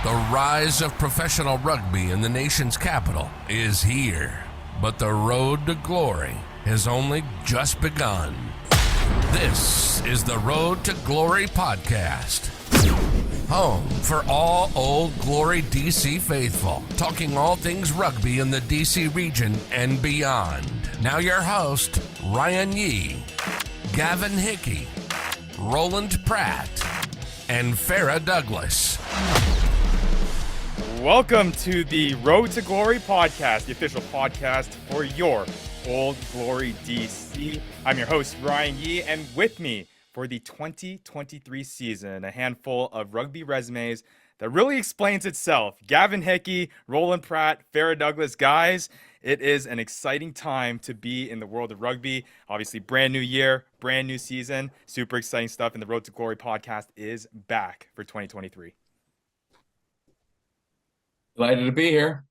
The rise of professional rugby in the nation's capital is here, but the road to glory has only just begun. This is the Road to Glory podcast. Home for all Old Glory DC faithful, talking all things rugby in the DC region and beyond. Now your host, Ryan Yee, Gavin Hickie, Roland Pratt, and Farah Douglas. Welcome to the Road to Glory podcast, the official podcast for your Old Glory DC. I'm your host, Ryan Yee, and with me for the 2023 season, a handful of rugby resumes that really explains itself. Gavin Hickie, Roland Pratt, Farah Douglas. Guys, it is an exciting time to be in the world of rugby. Obviously, brand new year, brand new season, super exciting stuff, and the Road to Glory podcast is back for 2023. Delighted to be here.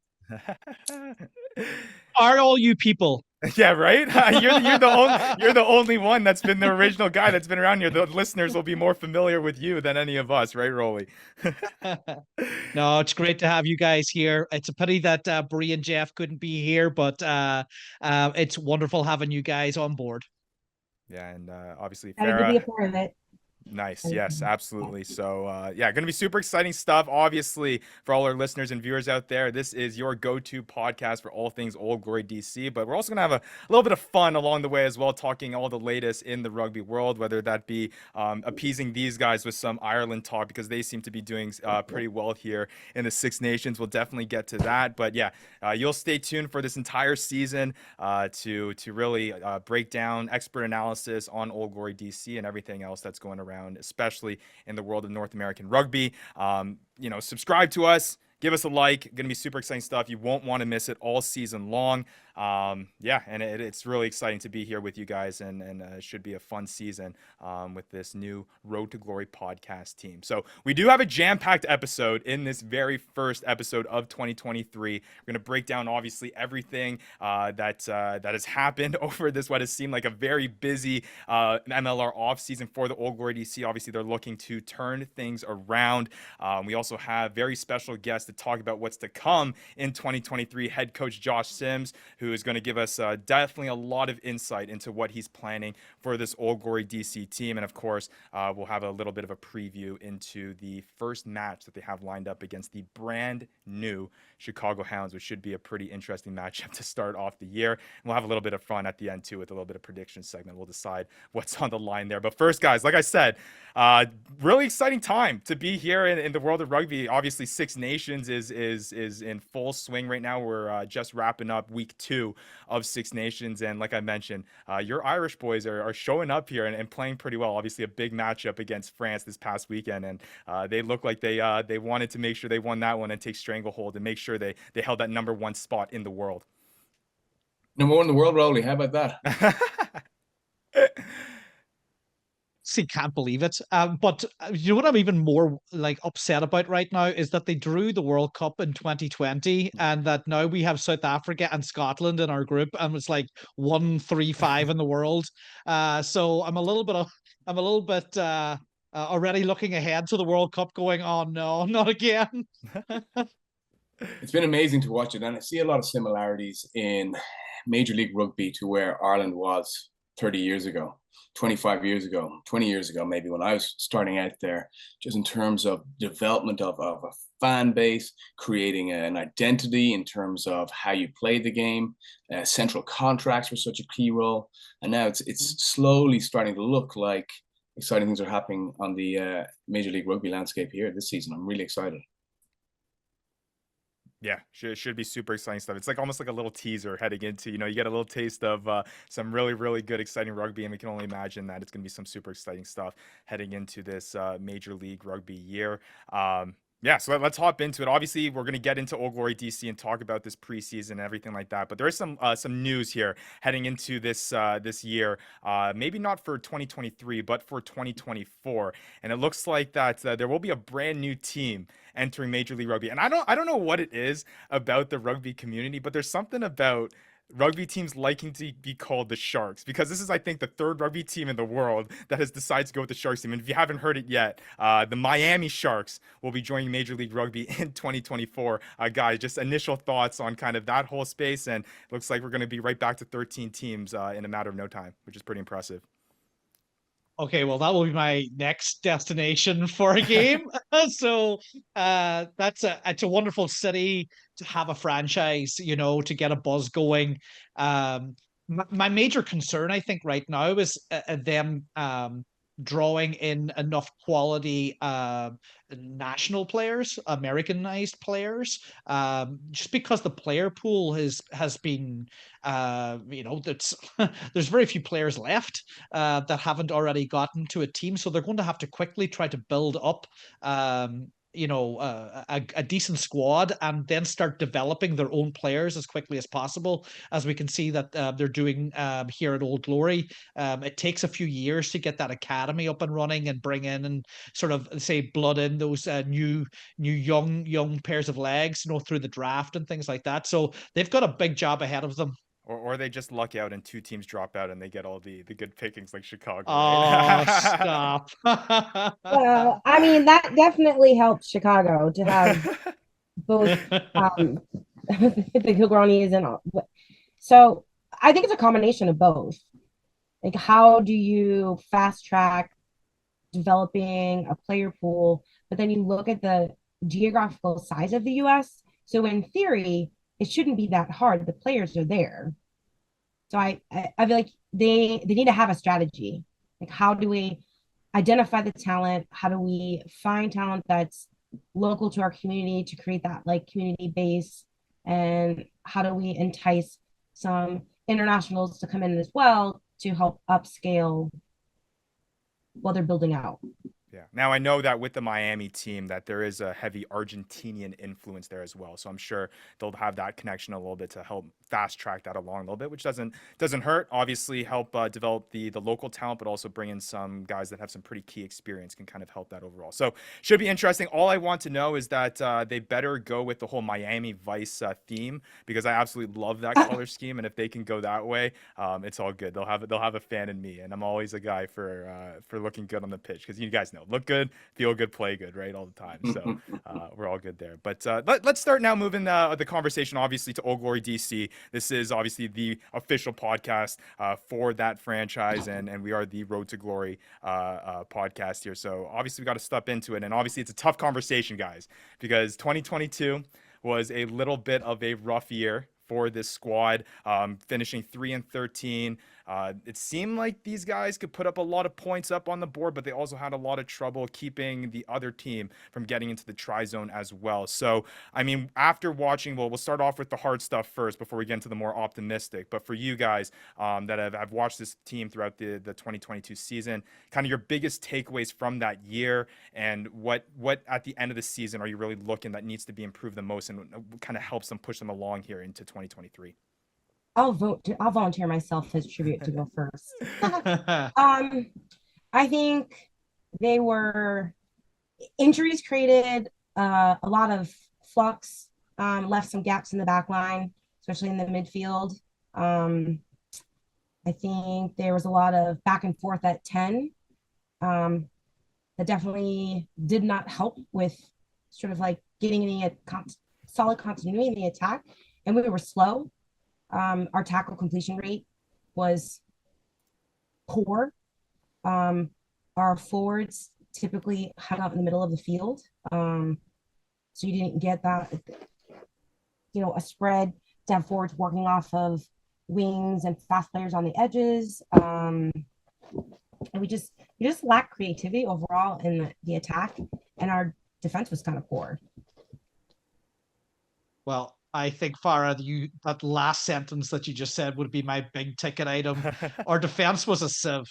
Are all you people? Yeah, right? You're the only one that's been the original guy that's been around here. The listeners will be more familiar with you than any of us, right, Rolly? No, it's great to have you guys here. It's a pity that Bree and Jeff couldn't be here, but it's wonderful having you guys on board. Yeah, and obviously Happy to be a part of it. Nice. Yes, absolutely. So, going to be super exciting stuff. Obviously, for all our listeners and viewers out there, this is your go-to podcast for all things Old Glory DC. But we're also going to have a little bit of fun along the way as well, talking all the latest in the rugby world, whether that be appeasing these guys with some Ireland talk, because they seem to be doing pretty well here in the Six Nations. We'll definitely get to that. But yeah, you'll stay tuned for this entire season to really break down expert analysis on Old Glory DC and everything else that's going around, especially in the world of North American rugby. Subscribe to us, give us a like. Going to be super exciting stuff. You won't want to miss it all season long. It's really exciting to be here with you guys, and it should be a fun season with this new Road to Glory podcast team. So we do have a jam-packed episode in this very first episode of 2023. We're going to break down, obviously, everything that has happened over this, what has seemed like a very busy MLR offseason for the Old Glory DC. Obviously, they're looking to turn things around. We also have very special guests to talk about what's to come in 2023. Head Coach Josh Syms, who is going to give us definitely a lot of insight into what he's planning for this Old Glory DC team. And of course, we'll have a little bit of a preview into the first match that they have lined up against the brand new Chicago Hounds, which should be a pretty interesting matchup to start off the year. And we'll have a little bit of fun at the end too, with a little bit of prediction segment. We'll decide what's on the line there. But first, guys, like I said, really exciting time to be here in the world of rugby. Obviously, Six Nations is in full swing right now. We're just wrapping up week 2 of Six Nations, and like I mentioned, your Irish boys are showing up here and playing pretty well. Obviously, a big matchup against France this past weekend, and they look like they wanted to make sure they won that one and take stranglehold and make sure they held that number 1 spot in the world. Number 1 in the world, Rowley. How about that? See, can't believe it. But you know what I'm even more upset about right now is that they drew the World Cup in 2020, and that now we have South Africa and Scotland in our group, and it's like 1-3-5 in the world. So I'm a little bit already looking ahead to the World Cup, going, oh no, not again. It's been amazing to watch it, and I see a lot of similarities in Major League Rugby to where Ireland was 30 years ago. 25 years ago, 20 years ago, maybe, when I was starting out there, just in terms of development of a fan base, creating an identity in terms of how you play the game. Central contracts were such a key role. And now it's slowly starting to look like exciting things are happening on the Major League Rugby landscape here this season. I'm really excited. Yeah, should be super exciting stuff. It's almost like a little teaser heading into, you get a little taste of some really, really good, exciting rugby, and we can only imagine that it's going to be some super exciting stuff heading into this Major League Rugby year. So let's hop into it. Obviously, we're going to get into Old Glory DC and talk about this preseason and everything like that. But there is some news here heading into this year. Maybe not for 2023, but for 2024. And it looks like that there will be a brand new team entering Major League Rugby. And I don't know what it is about the rugby community, but there's something about rugby teams liking to be called the Sharks, because this is, I think, the third rugby team in the world that has decided to go with the Sharks team. And if you haven't heard it yet, the Miami Sharks will be joining Major League Rugby in 2024. Guys, just initial thoughts on kind of that whole space, and looks like we're going to be right back to 13 teams in a matter of no time, which is pretty impressive. Okay, well, that will be my next destination for a game. So it's a wonderful city to have a franchise, you know, to get a buzz going. My major concern, I think, right now is them drawing in enough quality national players, Americanized players, just because the player pool has been, you know, that's there's very few players left that haven't already gotten to a team, so they're going to have to quickly try to build up. You know, a decent squad, and then start developing their own players as quickly as possible, as we can see that they're doing here at Old Glory. It takes a few years to get that academy up and running and bring in and sort of say blood in those new young pairs of legs, you know, through the draft and things like that. So they've got a big job ahead of them. Or they just luck out and two teams drop out and they get all the good pickings like Chicago, Oh, right? stop. Well, I mean, that definitely helped Chicago to have both the Kilgronis and all. So I think it's a combination of both. Like, how do you fast track developing a player pool, but then you look at the geographical size of the US. So in theory, it shouldn't be that hard. The players are there. So I feel like they need to have a strategy. Like, how do we identify the talent? How do we find talent that's local to our community to create that like community base? And how do we entice some internationals to come in as well to help upscale while they're building out? Yeah. Now I know that with the Miami team that there is a heavy Argentinian influence there as well. So I'm sure they'll have that connection a little bit to help fast track that along a little bit, which doesn't hurt. Obviously help develop the local talent, but also bring in some guys that have some pretty key experience, can kind of help that overall. So should be interesting. All I want to know is that they better go with the whole Miami Vice theme, because I absolutely love that color scheme. And if they can go that way, it's all good. They'll have a fan in me, and I'm always a guy for looking good on the pitch, because you guys know, look good, feel good, play good, right, all the time. So we're all good there. But let's start now moving the conversation obviously to Old Glory DC. This is obviously the official podcast for that franchise, and we are the Road to Glory podcast here. So obviously we got to step into it, and obviously it's a tough conversation, guys, because 2022 was a little bit of a rough year for this squad, finishing 3-13. It seemed like these guys could put up a lot of points up on the board, but they also had a lot of trouble keeping the other team from getting into the tri-zone as well. So, I mean, after watching, well, we'll start off with the hard stuff first before we get into the more optimistic. But for you guys that have watched this team throughout the 2022 season, kind of your biggest takeaways from that year, and what at the end of the season are you really looking that needs to be improved the most, and kind of helps them push them along here into 2023? I'll volunteer myself as tribute to go first. I think they were injuries created a lot of flux, left some gaps in the back line, especially in the midfield. I think there was a lot of back and forth at 10. That definitely did not help with sort of like getting any solid continuity in the attack, and we were slow. Our tackle completion rate was poor. Our forwards typically hung out in the middle of the field. So you didn't get that, you know, a spread to have forwards working off of wings and fast players on the edges. And we just lacked creativity overall in the attack, and our defense was kind of poor. Well, I think, Farah, that last sentence that you just said would be my big ticket item. Our defense was a sieve.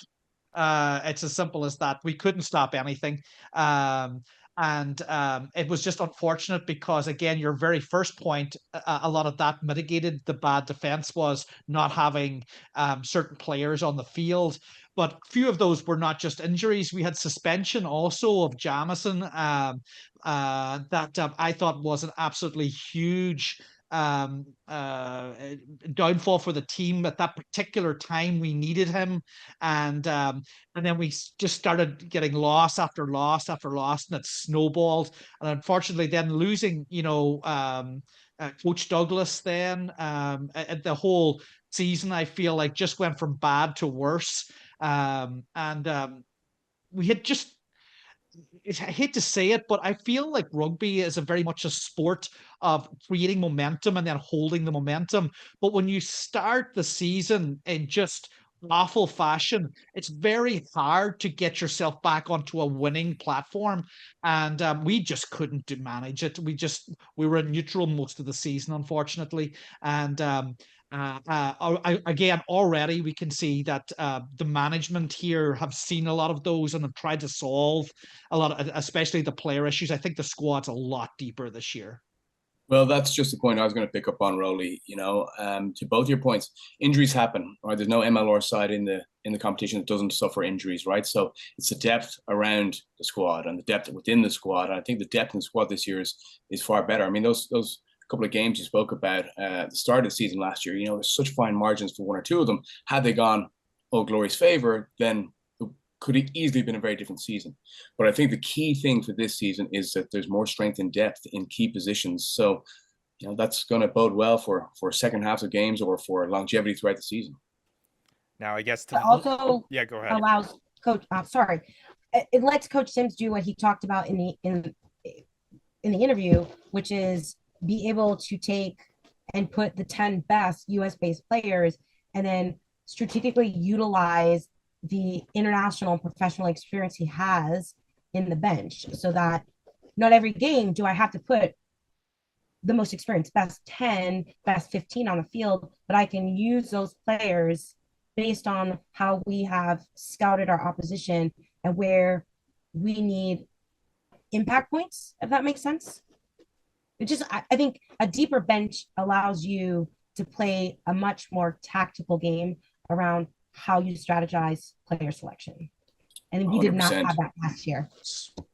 It's as simple as that. We couldn't stop anything. And it was just unfortunate because, again, your very first point, a lot of that mitigated the bad defense was not having certain players on the field. But few of those were not just injuries. We had suspension also of Jamison that I thought was an absolutely huge downfall for the team at that particular time. We needed him, and then we just started getting loss after loss after loss, and it snowballed. And unfortunately, then losing, Coach Douglas, then the whole season, I feel like just went from bad to worse. And we had just, I hate to say it, but I feel like rugby is a very much a sport of creating momentum and then holding the momentum. But when you start the season in just awful fashion, it's very hard to get yourself back onto a winning platform. And we just couldn't manage it. We were in neutral most of the season, unfortunately. And again, already we can see that the management here have seen a lot of those and have tried to solve a lot of, especially the player issues. I think the squad's a lot deeper this year. Well, that's just the point I was going to pick up on, Rolly. To both your points, injuries happen, right? There's no MLR side in the competition that doesn't suffer injuries, right? So it's the depth around the squad and the depth within the squad. And I think the depth in the squad this year is far better. I mean, those couple of games you spoke about at the start of the season last year, there's such fine margins for one or two of them. Had they gone Old Glory's favor, then it could have easily been a very different season. But I think the key thing for this season is that there's more strength and depth in key positions. So, that's going to bode well for second halves of games or for longevity throughout the season. Now, I guess it also go ahead. Allows Coach. It lets Coach Syms do what he talked about in the interview, which is be able to take and put the 10 best US-based players and then strategically utilize the international and professional experience he has in the bench, so that not every game do I have to put the most experienced best 10, best 15 on the field, but I can use those players based on how we have scouted our opposition and where we need impact points, if that makes sense. I think a deeper bench allows you to play a much more tactical game around how you strategize player selection. And we 100%. Did not have that last year.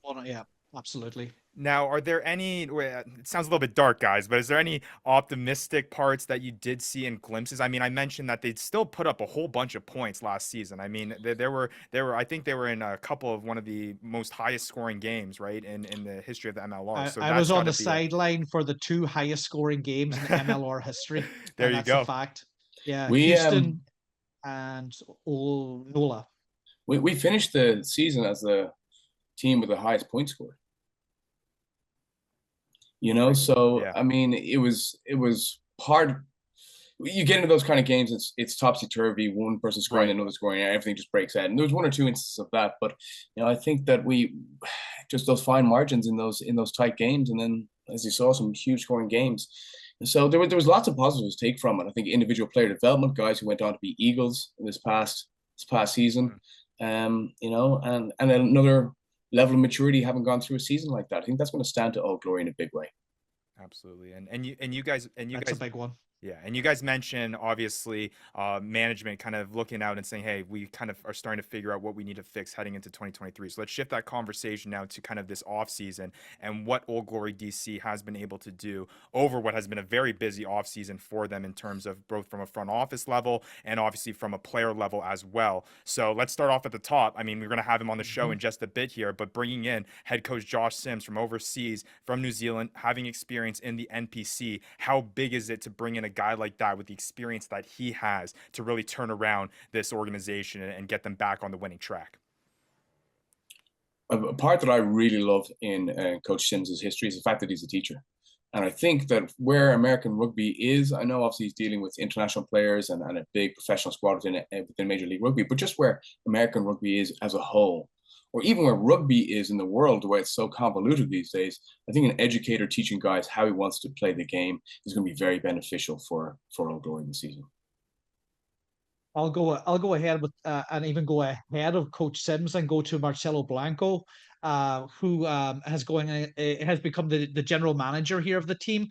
Well, yeah, absolutely. Now, are there any, it sounds a little bit dark, guys, but is there any optimistic parts that you did see in glimpses? I mean, I mentioned that they'd still put up a whole bunch of points last season. I mean, I think they were in a couple of one of the most highest scoring games, right, in the history of the MLR. So I was on the sideline for the two highest scoring games in MLR history. There you go. That's a fact. Yeah, Houston and NOLA. We finished the season as the team with the highest point score. So yeah. I mean, it was hard. You get into those kind of games, it's topsy-turvy, one person scoring, right. Another scoring, and everything just breaks out. And there was one or two instances of that, but I think that we just those fine margins in those tight games, and then as you saw, some huge scoring games. And so there was lots of positives to take from it. I think individual player development, guys who went on to be Eagles in this past season, and another level of maturity, haven't gone through a season like that. I think that's going to stand to Old Glory in a big way. Absolutely. And you guys that's a big one. Yeah, and you guys mentioned obviously management kind of looking out and saying, hey, we kind of are starting to figure out what we need to fix heading into 2023. So let's shift that conversation now to kind of this offseason and what Old Glory DC has been able to do over what has been a very busy offseason for them in terms of both from a front office level and obviously from a player level as well. So let's start off at the top. I mean, we're going to have him on the show in just a bit here, but bringing in head coach Josh Syms from overseas, from New Zealand, having experience in the NPC, how big is it to bring in a guy like that with the experience that he has to really turn around this organization and get them back on the winning track? A part that I really love in Coach Syms' history is the fact that he's a teacher. And I think that where American rugby is, I know obviously he's dealing with international players and a big professional squad within Major League Rugby, but just where American rugby is as a whole, or even where rugby is in the world, the way it's so convoluted these days, I think an educator teaching guys how he wants to play the game is going to be very beneficial for Old Glory this season. I'll go ahead with and even go ahead of Coach Syms and go to Marcelo Blanco, who has become the general manager here of the team,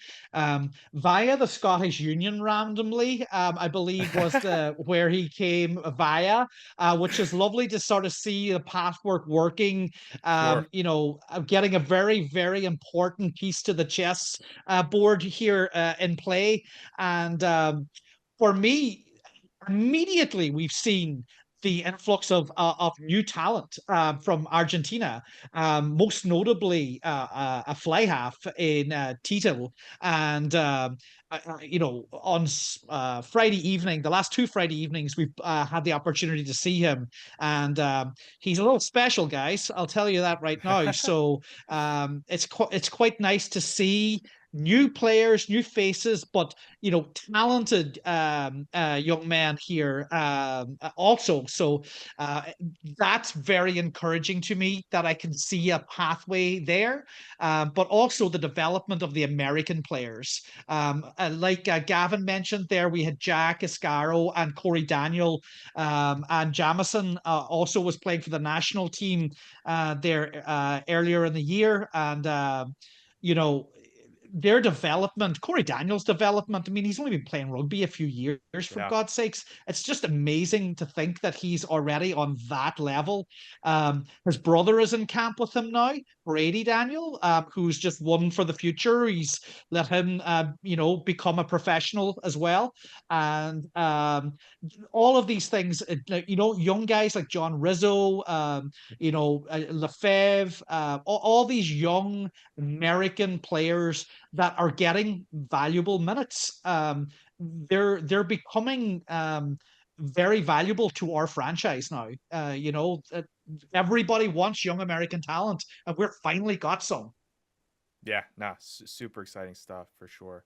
via the Scottish Union randomly. I believe was the where he came via, which is lovely to sort of see the pathwork working. Sure. Getting a very important piece to the chess board here in play, and for me, immediately we've seen the influx of new talent from Argentina, most notably a fly half in Tito. And, on Friday evening, the last two Friday evenings, we've had the opportunity to see him. And he's a little special, guys. I'll tell you that right now. So it's quite nice to see new players, new faces, but talented young man here also. So that's very encouraging to me that I can see a pathway there, but also the development of the American players. Like Gavin mentioned there, we had Jack Iscaro and Corey Daniel, and Jamison also was playing for the national team there earlier in the year. And, their development, Corey Daniels' development. I mean, he's only been playing rugby a few years, for God's sakes. It's just amazing to think that he's already on that level. His brother is in camp with him now, Brady Daniel, who's just won for the future. He's let him, become a professional as well. And all of these things, young guys like John Rizzo, Lefebvre, all these young American players that are getting valuable minutes. They're becoming very valuable to our franchise now. Everybody wants young American talent, and we're finally got some. Yeah, no, super exciting stuff for sure.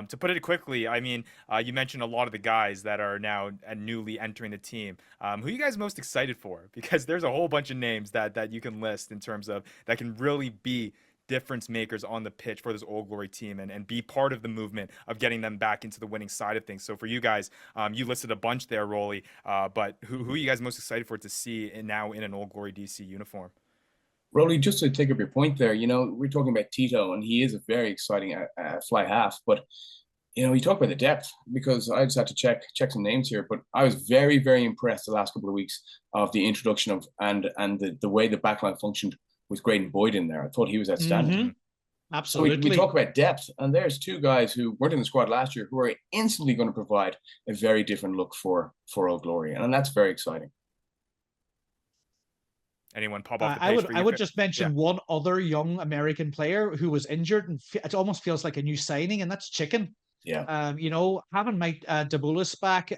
To put it quickly, I mean, you mentioned a lot of the guys that are now newly entering the team. Who are you guys most excited for? Because there's a whole bunch of names that you can list in terms of that can really be difference makers on the pitch for this Old Glory team and be part of the movement of getting them back into the winning side of things. So for you guys, you listed a bunch there, Rolly, but who are you guys most excited for to see now in an Old Glory DC uniform? Rolly, just to take up your point there, we're talking about Tito, and he is a very exciting fly half. But you talk about the depth, because I just had to check some names here. But I was very impressed the last couple of weeks of the introduction of and the way the backline functioned with Graydon Boyd in there. I thought he was outstanding. Mm-hmm. Absolutely. So we talk about depth, and there's two guys who weren't in the squad last year who are instantly going to provide a very different look for Old Glory, and that's very exciting. Anyone pop off the page I would just mention one other young American player who was injured, and it almost feels like a new signing, and that's Chicken. Yeah. Having Mike Dabulis back,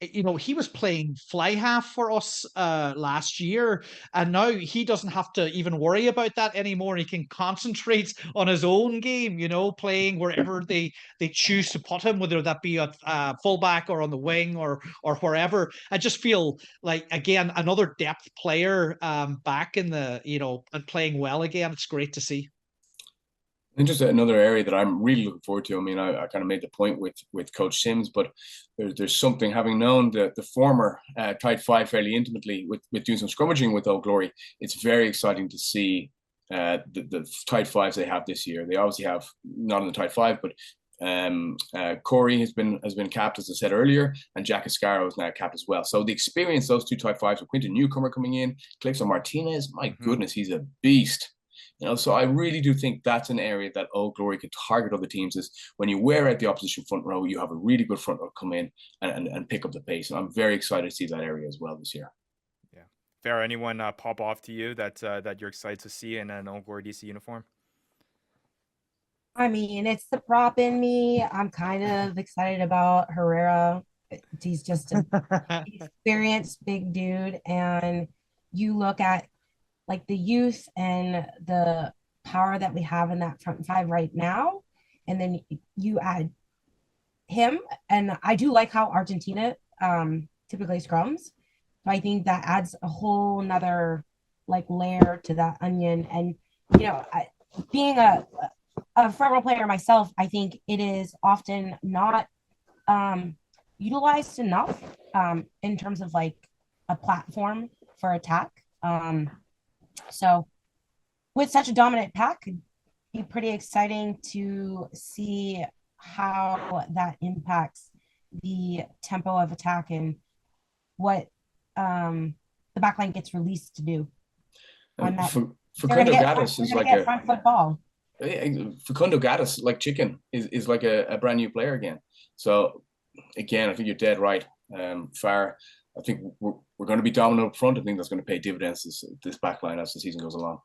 he was playing fly half for us last year, and now he doesn't have to even worry about that anymore. He can concentrate on his own game, playing wherever they choose to put him, whether that be at fullback or on the wing or wherever. I just feel like, again, another depth player back in the and playing well again. It's great to see. And just another area that I'm really looking forward to. I mean, I kind of made the point with Coach Syms, but there's something, having known the former tight five fairly intimately with doing some scrummaging with Old Glory. It's very exciting to see the tight fives they have this year. They obviously have not in the tight five, but Corey has been capped, as I said earlier, and Jack Iscaro is now capped as well. So the experience those two tight fives with Quinton Newcomer coming in, Clifton Martinez, my goodness, he's a beast. So I really do think that's an area that Old Glory can target other teams, is when you wear out the opposition front row, you have a really good front row come in and pick up the pace. And I'm very excited to see that area as well this year. Yeah. Farah, anyone pop off to you that you're excited to see in an Old Glory DC uniform? I mean, it's the prop in me. I'm kind of excited about Herrera. He's just an experienced big dude. And you look at like the youth and the power that we have in that front five right now, and then you add him. And I do like how Argentina typically scrums. So I think that adds a whole nother like layer to that onion. And being a front row player myself, I think it is often not utilized enough in terms of like a platform for attack. So with such a dominant pack, it'd be pretty exciting to see how that impacts the tempo of attack and what the backline gets released to do on that. Facundo Gaddis is like a front football. Facundo Gaddis, like chicken, is like a brand new player again. So again, I think you're dead right. Farah, I think we're going to be dominant up front. I think that's going to pay dividends this back line as the season goes along.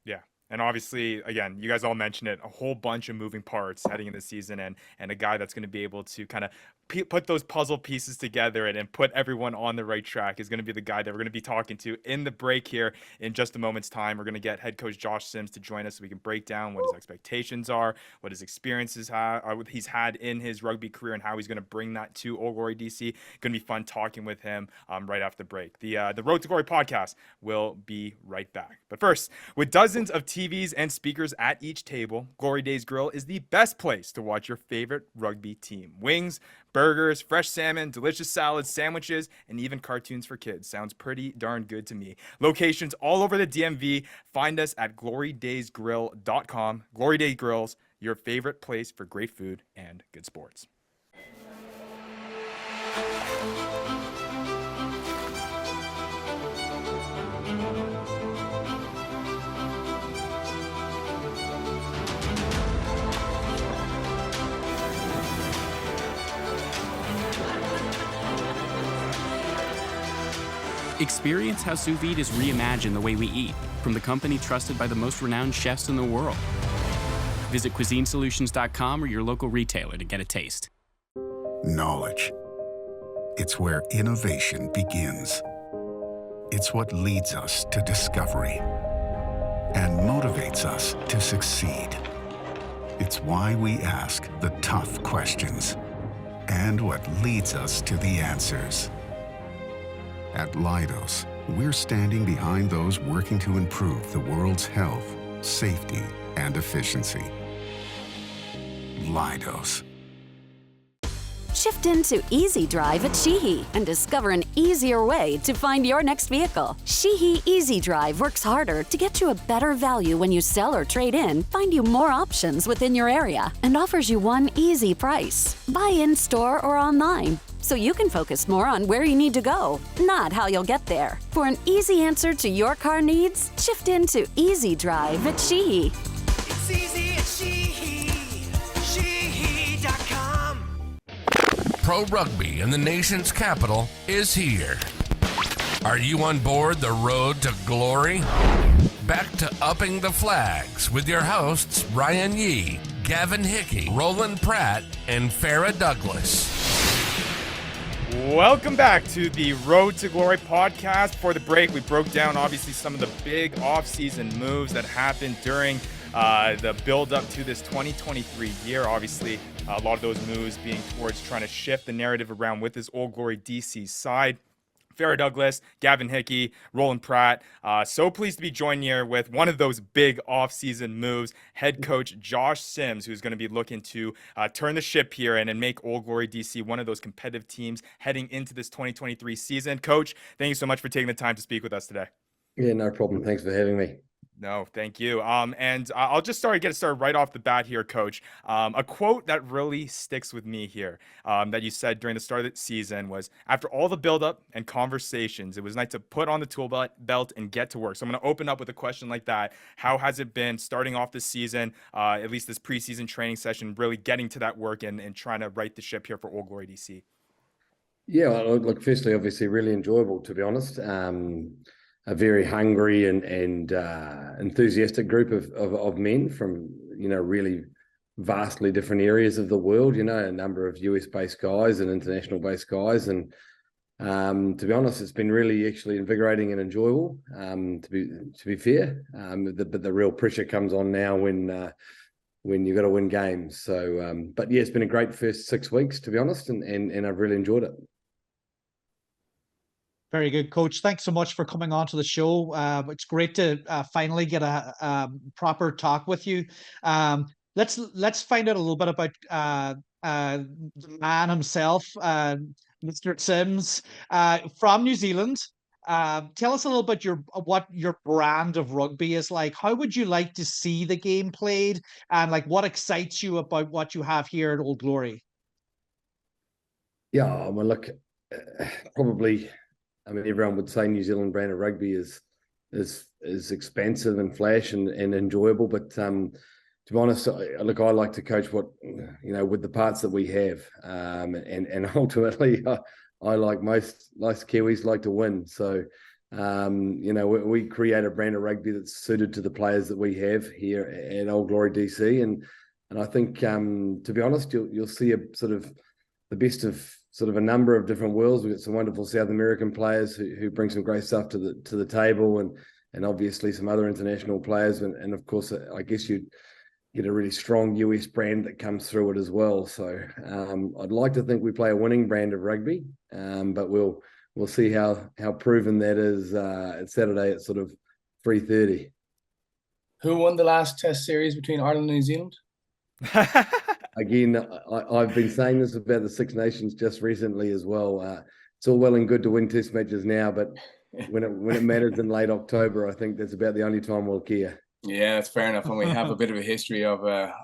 Yeah. And obviously, again, you guys all mentioned it, a whole bunch of moving parts heading into the season, and a guy that's going to be able to kind of put those puzzle pieces together and put everyone on the right track is going to be the guy that we're going to be talking to in the break here in just a moment's time. We're going to get head coach Josh Syms to join us so we can break down what his expectations are, what his experiences what he's had in his rugby career, and how he's going to bring that to Old Glory DC. Going to be fun talking with him right after the break. The Road to Glory podcast will be right back. But first, with dozens of TVs and speakers at each table, Glory Days Grill is the best place to watch your favorite rugby team. Wings, burgers, fresh salmon, delicious salads, sandwiches, and even cartoons for kids. Sounds pretty darn good to me. Locations all over the DMV. Find us at glorydaysgrill.com. Glory Days Grills, your favorite place for great food and good sports. Experience how sous vide has reimagined the way we eat from the company trusted by the most renowned chefs in the world. Visit cuisinesolutions.com or your local retailer to get a taste. Knowledge. It's where innovation begins. It's what leads us to discovery and motivates us to succeed. It's why we ask the tough questions and what leads us to the answers. At Leidos, we're standing behind those working to improve the world's health, safety, and efficiency. Leidos. Shift into Easy Drive at Sheehy and discover an easier way to find your next vehicle. Sheehy Easy Drive works harder to get you a better value when you sell or trade in, find you more options within your area, and offers you one easy price. Buy in store or online, so you can focus more on where you need to go, not how you'll get there. For an easy answer to your car needs, shift into Easy Drive at Sheehy. It's easy at Sheehy. Sheehy.com. Pro rugby in the nation's capital is here. Are you on board the road to glory? Back to upping the flags with your hosts Ryan Yee, Gavin Hickie, Roland Pratt, and Farah Douglas. Welcome back to the Road to Glory podcast. For the break, we broke down obviously some of the big offseason moves that happened during the build-up to this 2023 year. Obviously, a lot of those moves being towards trying to shift the narrative around with this Old Glory DC side. Farah Douglas, Gavin Hickie, Roland Pratt. So pleased to be joined here with one of those big offseason moves, head coach Josh Syms, who's going to be looking to turn the ship here and make Old Glory DC one of those competitive teams heading into this 2023 season. Coach, thank you so much for taking the time to speak with us today. Yeah, no problem. Thanks for having me. No, thank you. And I'll just get started right off the bat here, Coach. A quote that really sticks with me here that you said during the start of the season was, after all the buildup and conversations, it was nice to put on the tool belt and get to work. So I'm going to open up with a question like that. How has it been starting off this season, at least this preseason training session, really getting to that work and trying to right the ship here for Old Glory DC? Yeah, look, firstly, obviously really enjoyable, to be honest. A very hungry and enthusiastic group of men from, really vastly different areas of the world, a number of US-based guys and international-based guys. And to be honest, it's been really actually invigorating and enjoyable, to be fair. But the real pressure comes on now when you've got to win games. So, but yeah, it's been a great first 6 weeks, to be honest, and I've really enjoyed it. Very good, Coach. Thanks so much for coming on to the show. It's great to finally get a proper talk with you. Let's find out a little bit about the man himself, Mr. Syms, from New Zealand. Tell us a little bit what your brand of rugby is like. How would you like to see the game played, and like what excites you about what you have here at Old Glory? Yeah, well, look, probably, I mean, everyone would say New Zealand brand of rugby is expensive and flash and enjoyable, but to be honest, look, I like to coach what, with the parts that we have, and ultimately, I like most Kiwis like to win. So, we create a brand of rugby that's suited to the players that we have here at Old Glory DC, and I think, to be honest, you'll see a sort of the best of sort of a number of different worlds. We've got some wonderful South American players who bring some great stuff to the table, and obviously some other international players, and of course, I guess you'd get a really strong US brand that comes through it as well. So I'd like to think we play a winning brand of rugby, but we'll see how proven that is at Saturday at sort of 3:30. Who won the last Test series between Ireland and New Zealand? Again, I've been saying this about the Six Nations just recently as well. It's all well and good to win Test matches now, but when it matters in late October, I think that's about the only time we'll care. Yeah, that's fair enough. And we have a bit of a history of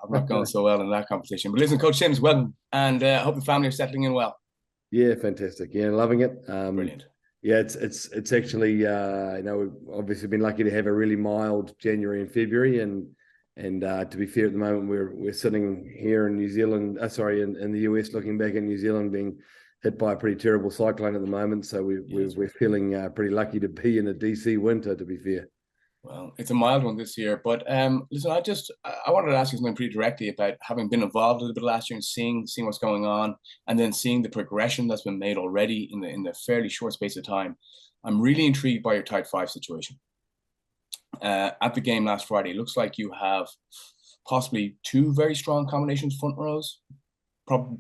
not going so well in that competition. But listen, Coach Syms, welcome, and I hope the family are settling in well. Yeah, fantastic. Yeah, loving it. Brilliant. Yeah, it's actually we've obviously been lucky to have a really mild January and February, and to be fair, at the moment we're sitting here in New Zealand, in the US, looking back at New Zealand being hit by a pretty terrible cyclone at the moment. So we're feeling pretty lucky to be in a DC winter, to be fair. Well, it's a mild one this year, but listen, I wanted to ask you something pretty directly about having been involved a little bit last year and seeing what's going on, and then seeing the progression that's been made already in the fairly short space of time. I'm really intrigued by your tight five situation. At the game last Friday, it looks like you have possibly two very strong combinations front rows,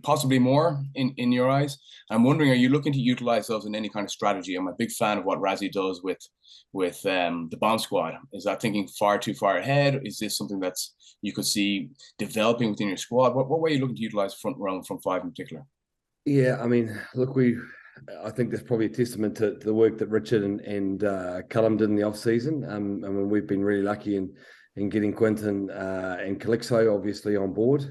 possibly more in your eyes. I'm wondering, are you looking to utilize those in any kind of strategy? I'm a big fan of what Razzie does with the bomb squad. Is that thinking far too far ahead? Is this something that's you could see developing within your squad? What way are you looking to utilize front row and front five in particular? Yeah, I mean, look, I think that's probably a testament to the work that Richard and Cullum did in the off season. I mean, we've been really lucky in getting Quinton and Calixto obviously on board.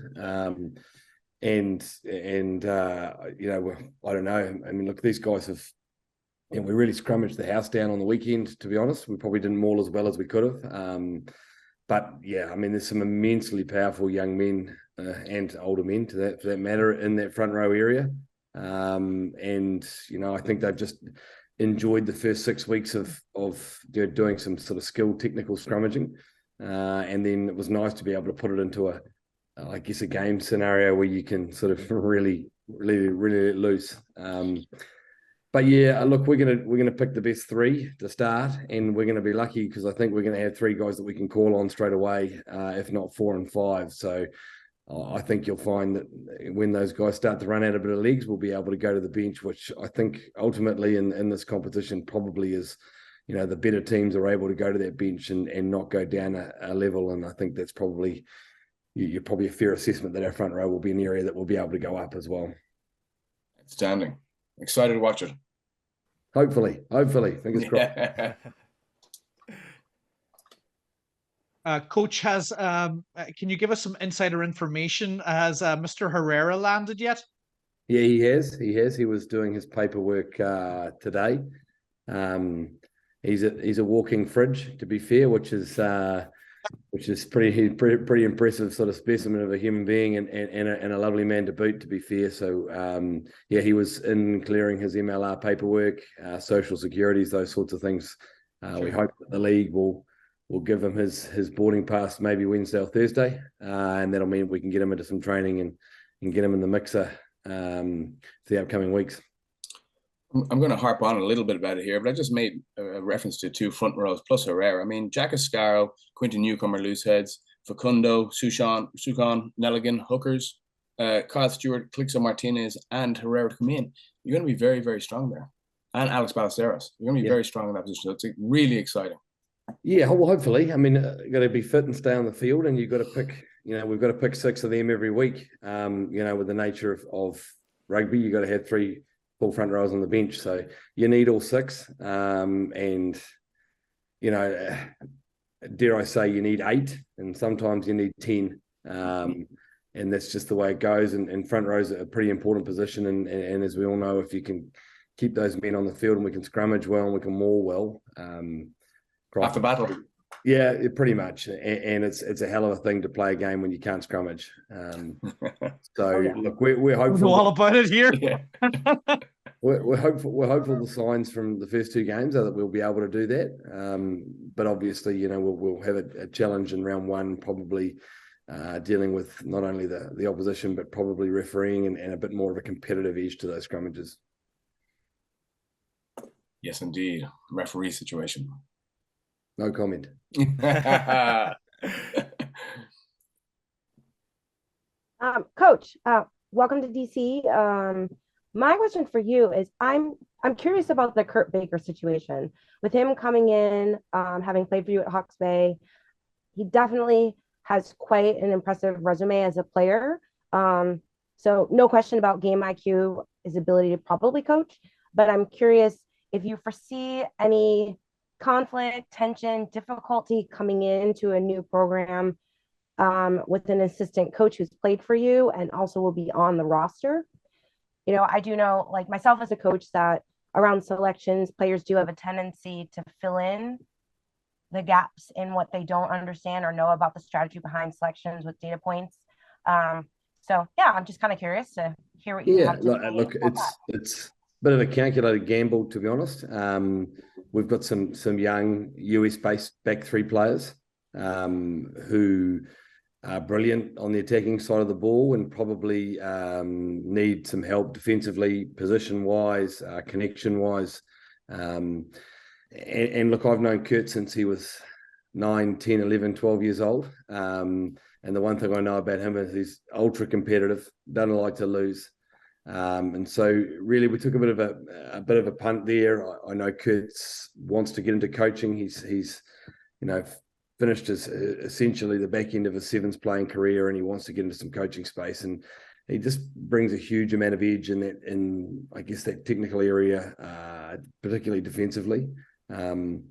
And I don't know. I mean, look, these guys have, we really scrummaged the house down on the weekend, to be honest. We probably didn't maul as well as we could have. But yeah, I mean, there's some immensely powerful young men and older men for that matter in that front row area. And, I think they've just enjoyed the first 6 weeks of doing some sort of skilled technical scrummaging. And then it was nice to be able to put it into a game scenario where you can sort of really let loose. But yeah, look, we're gonna pick the best three to start, and we're gonna be lucky because I think we're gonna have three guys that we can call on straight away, if not 4 and 5. So I think you'll find that when those guys start to run out a bit of legs, we'll be able to go to the bench, which I think ultimately in this competition probably is, the better teams are able to go to that bench and not go down a level. And I think that's probably you're probably a fair assessment that our front row will be an area that will be able to go up as well. Outstanding. Excited to watch it. Hopefully. Fingers crossed. Coach, can you give us some insider information? Has Mr. Herrera landed yet? Yeah, he has. He was doing his paperwork today. He's a walking fridge, to be fair, which is pretty impressive sort of specimen of a human being and a lovely man to boot, to be fair. So he was in clearing his MLR paperwork, social securities, those sorts of things. We hope that the league will give him his boarding pass maybe Wednesday or Thursday, and that'll mean we can get him into some training and get him in the mixer for the upcoming weeks. I'm going to harp on a little bit about it here, but I just made a reference to two front rows plus Herrera. I mean, Jack Ascaro, Quinton Newcomer, loose heads, Facundo, Sukan, Nelligan, hookers, Kyle Stewart, Calixto Martinez, and Herrera to come in. You're going to be very, very strong there. And Alex Ballesteros. You're going to be very strong in that position. So it's really exciting. Yeah, well, hopefully. I mean, you got to be fit and stay on the field, and you've got to pick. We've got to pick 6 of them every week. With the nature of rugby, you got to have 3 full front rows on the bench, so you need all 6. And dare I say, you need 8, and sometimes you need 10. And that's just the way it goes. And front rows are a pretty important position. And as we all know, if you can keep those men on the field and we can scrummage well and we can maul well, after battle. Yeah, pretty much. And it's a hell of a thing to play a game when you can't scrummage. Look, we're hopeful. We know all about it here. Yeah. We're hopeful the signs from the first 2 games are that we'll be able to do that. But obviously, we'll have a challenge in round 1, probably dealing with not only the opposition, but probably refereeing and a bit more of a competitive edge to those scrummages. Yes, indeed. Referee situation. No comment. Coach, welcome to DC. My question for you is, I'm curious about the Kurt Baker situation. With him coming in, having played for you at Hawke's Bay, he definitely has quite an impressive resume as a player. So no question about game IQ, his ability to probably coach, but I'm curious if you foresee any conflict, tension, difficulty coming into a new program with an assistant coach who's played for you and also will be on the roster. I do know, like myself as a coach, that around selections, players do have a tendency to fill in the gaps in what they don't understand or know about the strategy behind selections with data points. So yeah, I'm just kind of curious to hear what you have to say. Look, it's a bit of a calculated gamble, to be honest. We've got some young US-based back 3 players who are brilliant on the attacking side of the ball and probably need some help defensively, position-wise, connection-wise. And look, I've known Kurt since he was 9, 10, 11, 12 years old. And the one thing I know about him is he's ultra competitive, doesn't like to lose. And so really we took a bit of a punt there. I know Kurt wants to get into coaching. He's finished his essentially the back end of his 7s playing career, and he wants to get into some coaching space. And he just brings a huge amount of edge in I guess that technical area, particularly defensively. And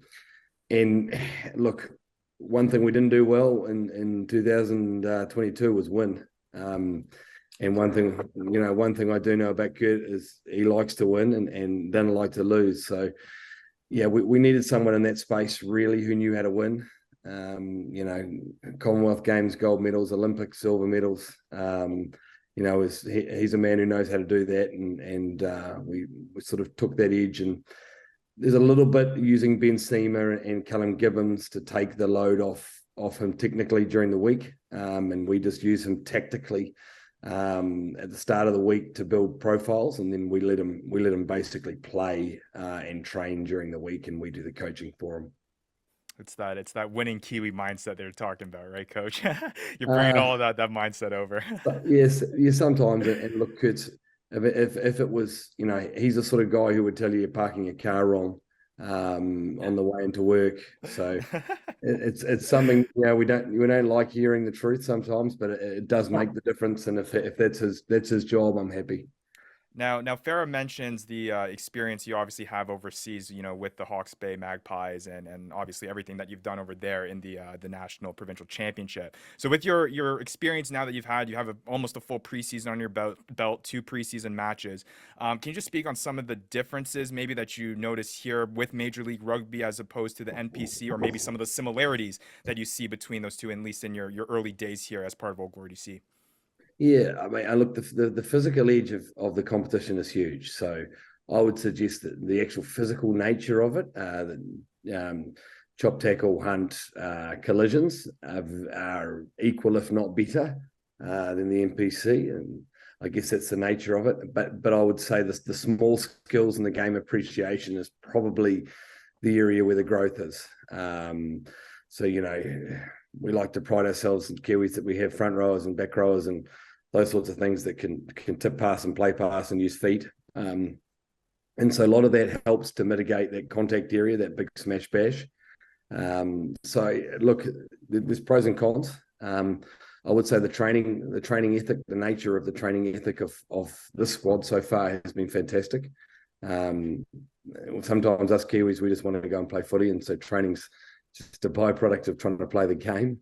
look, one thing we didn't do well in 2022 was win. And one thing I do know about Kurt is he likes to win and doesn't like to lose. So yeah, we needed someone in that space really who knew how to win. Commonwealth Games gold medals, Olympic silver medals. He's a man who knows how to do that, and we sort of took that edge. And there's a little bit using Ben Seamer and Callum Gibbons to take the load off him technically during the week, and we just use him tactically at the start of the week to build profiles, and then we let him basically play and train during the week, and we do the coaching for him. It's that winning Kiwi mindset they're talking about, right, Coach? You're bringing all of that mindset over. Yes, sometimes. And look, Kurt's, if it was, he's the sort of guy who would tell you you're parking your car wrong on the way into work. So it's something we don't like hearing the truth sometimes, but it does make the difference. And if that's his job, I'm happy. Now Farah mentions the experience you obviously have overseas, with the Hawke's Bay Magpies and obviously everything that you've done over there in the national provincial championship. So with your experience now that you have almost a full preseason on your belt, 2 preseason matches. Can you just speak on some of the differences maybe that you notice here with Major League Rugby as opposed to the NPC, or maybe some of the similarities that you see between those two, at least in your early days here as part of Old Glory DC? Yeah, I mean, look, the physical edge of the competition is huge. So I would suggest that the actual physical nature of it, the chop, tackle, hunt, collisions are equal, if not better, than the NPC. And I guess that's the nature of it. But I would say the small skills and the game appreciation is probably the area where the growth is. So, we like to pride ourselves in Kiwis that we have front rowers and back rowers and those sorts of things that can tip pass and play pass and use feet. And so a lot of that helps to mitigate that contact area, that big smash bash. So look, there's pros and cons. I would say the training ethic, the nature of the training ethic of this squad so far has been fantastic. Sometimes us Kiwis, we just want to go and play footy, and so training's just a byproduct of trying to play the game.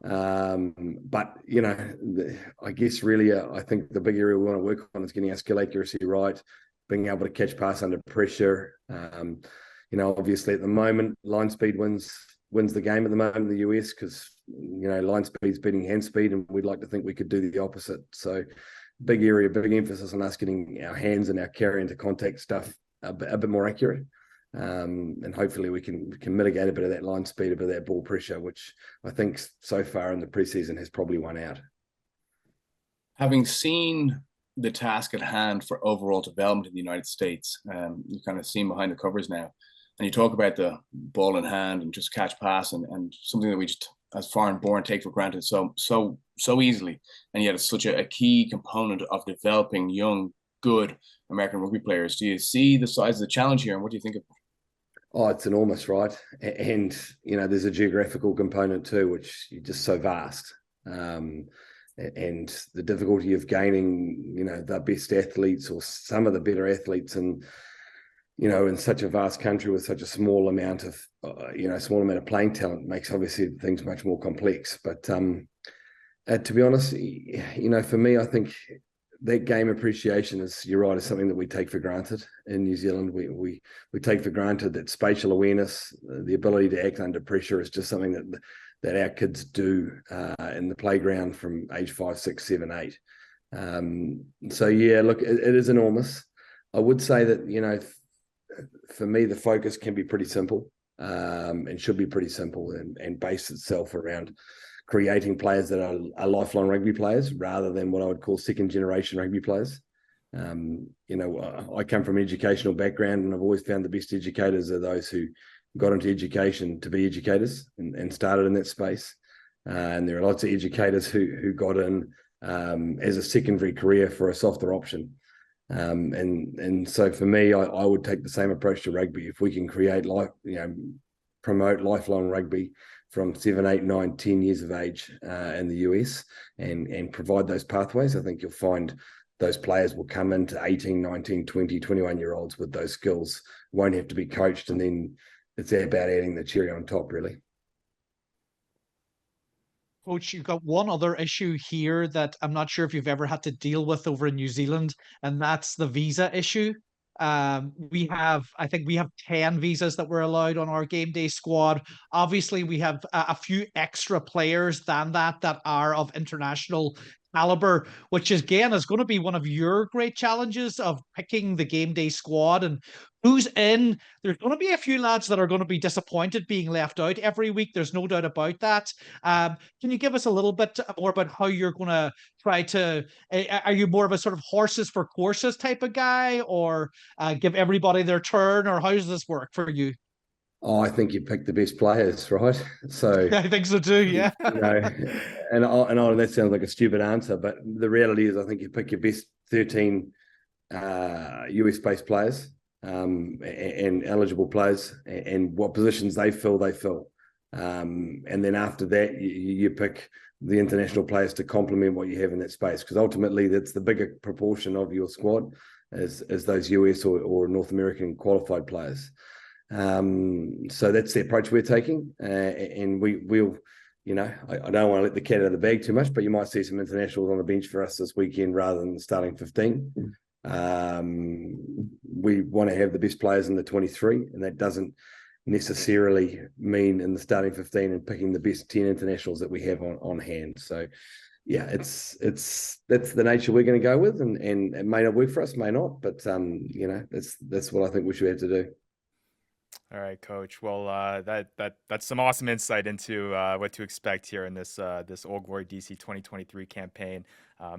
But I guess really, I think the big area we want to work on is getting our skill accuracy right, being able to catch pass under pressure. Obviously at the moment, line speed wins the game at the moment in the US, because line speed's beating hand speed, and we'd like to think we could do the opposite. So big area, big emphasis on us getting our hands and our carry into contact stuff a bit more accurate. And hopefully we can mitigate a bit of that line speed, a bit of that ball pressure, which I think so far in the preseason has probably won out. Having seen the task at hand for overall development in the United States, you've kind of seen behind the covers now, and you talk about the ball in hand and just catch pass and something that we just, as foreign born, take for granted so easily, and yet it's such a key component of developing young, good American rugby players. Do you see the size of the challenge here, and what do you think of it? Oh, it's enormous, right? And there's a geographical component too, which is just so vast. And the difficulty of gaining, the best athletes or some of the better athletes, and in such a vast country with such a small amount of playing talent makes obviously things much more complex. But to be honest, for me, I think that game appreciation is, you're right, is something that we take for granted in New Zealand. We take for granted that spatial awareness, the ability to act under pressure, is just something that our kids do in the playground from age 5, 6, 7, 8. So yeah, look, it is enormous. I would say that, for me, the focus can be pretty simple, and should be pretty simple, and base itself around creating players that are lifelong rugby players, rather than what I would call second generation rugby players. I come from an educational background, and I've always found the best educators are those who got into education to be educators and started in that space. And there are lots of educators who got in as a secondary career for a softer option. And so for me, I would take the same approach to rugby. If we can create promote lifelong rugby from 7, 8, 9, 10 years of age in the US, and provide those pathways, I think you'll find those players will come into 18, 19, 20, 21-year-olds with those skills, won't have to be coached, and then it's about adding the cherry on top, really. Coach, you've got one other issue here that I'm not sure if you've ever had to deal with over in New Zealand, and that's the visa issue. I think we have 10 visas that we're allowed on our game day squad. Obviously, we have a few extra players than that are of international caliber, which again is going to be one of your great challenges of picking the game day squad and who's in. There's going to be a few lads that are going to be disappointed being left out every week. There's no doubt about that. Can you give us a little bit more about how you're going to try to, are you more of a sort of horses for courses type of guy, or give everybody their turn, or how does this work for you? Oh, I think you pick the best players, right? So I think so too. Yeah. And that sounds like a stupid answer, but the reality is, I think you pick your best 13 US-based players, and eligible players, and what positions they fill. And then after that, you pick the international players to complement what you have in that space, because ultimately that's the bigger proportion of your squad is those US or North American qualified players. So that's the approach we're taking, and we'll, I don't want to let the cat out of the bag too much, but you might see some internationals on the bench for us this weekend rather than the starting 15. We want to have the best players in the 23, and that doesn't necessarily mean in the starting 15 and picking the best 10 internationals that we have on hand. So yeah, that's the nature we're going to go with, and it may not work for us, may not, but that's what I think we should have to do. All right, Coach. Well, that's some awesome insight into what to expect here in this Old Glory DC 2023 campaign.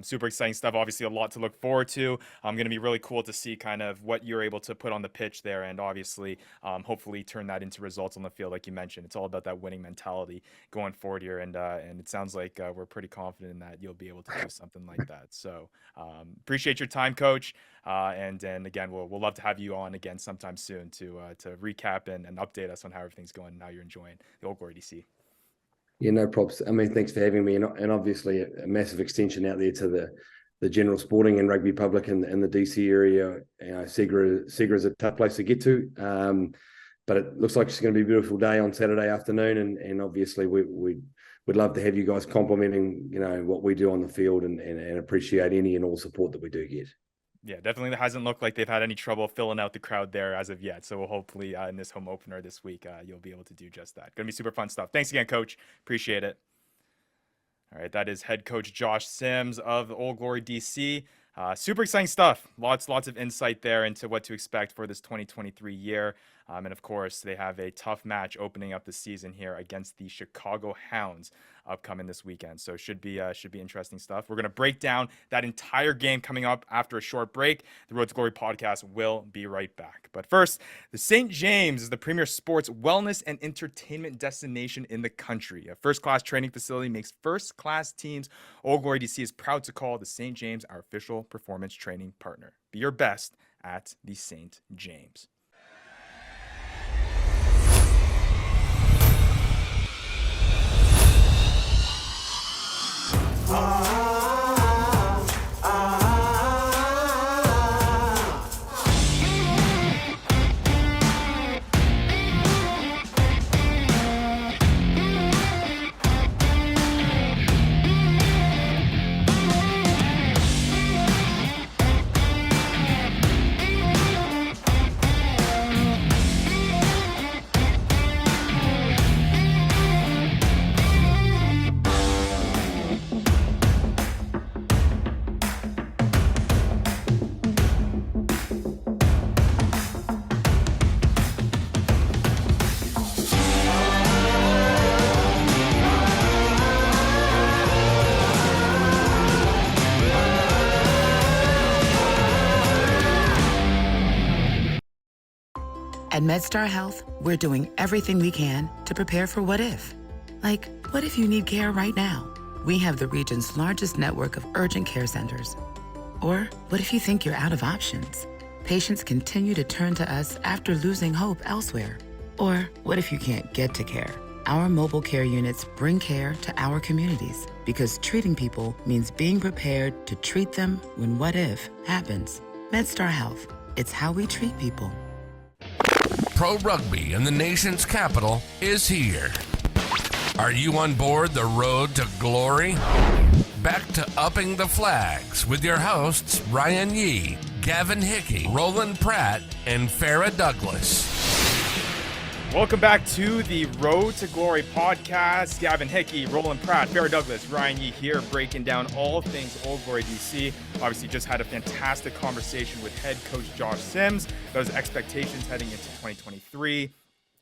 Super exciting stuff. Obviously, a lot to look forward to. Going to be really cool to see kind of what you're able to put on the pitch there, and obviously, hopefully, turn that into results on the field, like you mentioned. It's all about that winning mentality going forward here, and it sounds like we're pretty confident in that you'll be able to do something like that. So, appreciate your time, Coach, and again, we'll love to have you on again sometime soon to recap and update us on how everything's going and how you're enjoying the Old Glory DC. Yeah, no props. I mean, thanks for having me, and obviously a massive extension out there to the general sporting and rugby public in the DC area. Segra is a tough place to get to, but it looks like it's going to be a beautiful day on Saturday afternoon, and obviously we'd love to have you guys complimenting what we do on the field and appreciate any and all support that we do get. Yeah, definitely hasn't looked like they've had any trouble filling out the crowd there as of yet. So we'll hopefully in this home opener this week, you'll be able to do just that. Going to be super fun stuff. Thanks again, Coach. Appreciate it. All right, that is head coach Josh Syms of the Old Glory DC. Super exciting stuff. Lots of insight there into what to expect for this 2023 year. And of course, they have a tough match opening up the season here against the Chicago Hounds upcoming this weekend. So should be interesting stuff. We're going to break down that entire game coming up after a short break. The Road to Glory podcast will be right back. But first, the St. James is the premier sports wellness and entertainment destination in the country. A first-class training facility makes first-class teams. Old Glory DC is proud to call the St. James our official performance training partner. Be your best at the St. James. At MedStar Health, we're doing everything we can to prepare for what if. Like, what if you need care right now? We have the region's largest network of urgent care centers. Or what if you think you're out of options? Patients continue to turn to us after losing hope elsewhere. Or what if you can't get to care? Our mobile care units bring care to our communities because treating people means being prepared to treat them when what if happens. MedStar Health, it's how we treat people. Pro rugby in the nation's capital is here. Are you on board the road to glory? Back to upping the flags with your hosts Ryan Yee, Gavin Hickie, Roland Pratt, and Farah Douglas. Welcome back to the Road to Glory podcast. Gavin Hickie, Roland Pratt, Farah Douglas, Ryan Yee here, breaking down all things Old Glory DC. Obviously, just had a fantastic conversation with head coach Josh Syms about his expectations heading into 2023.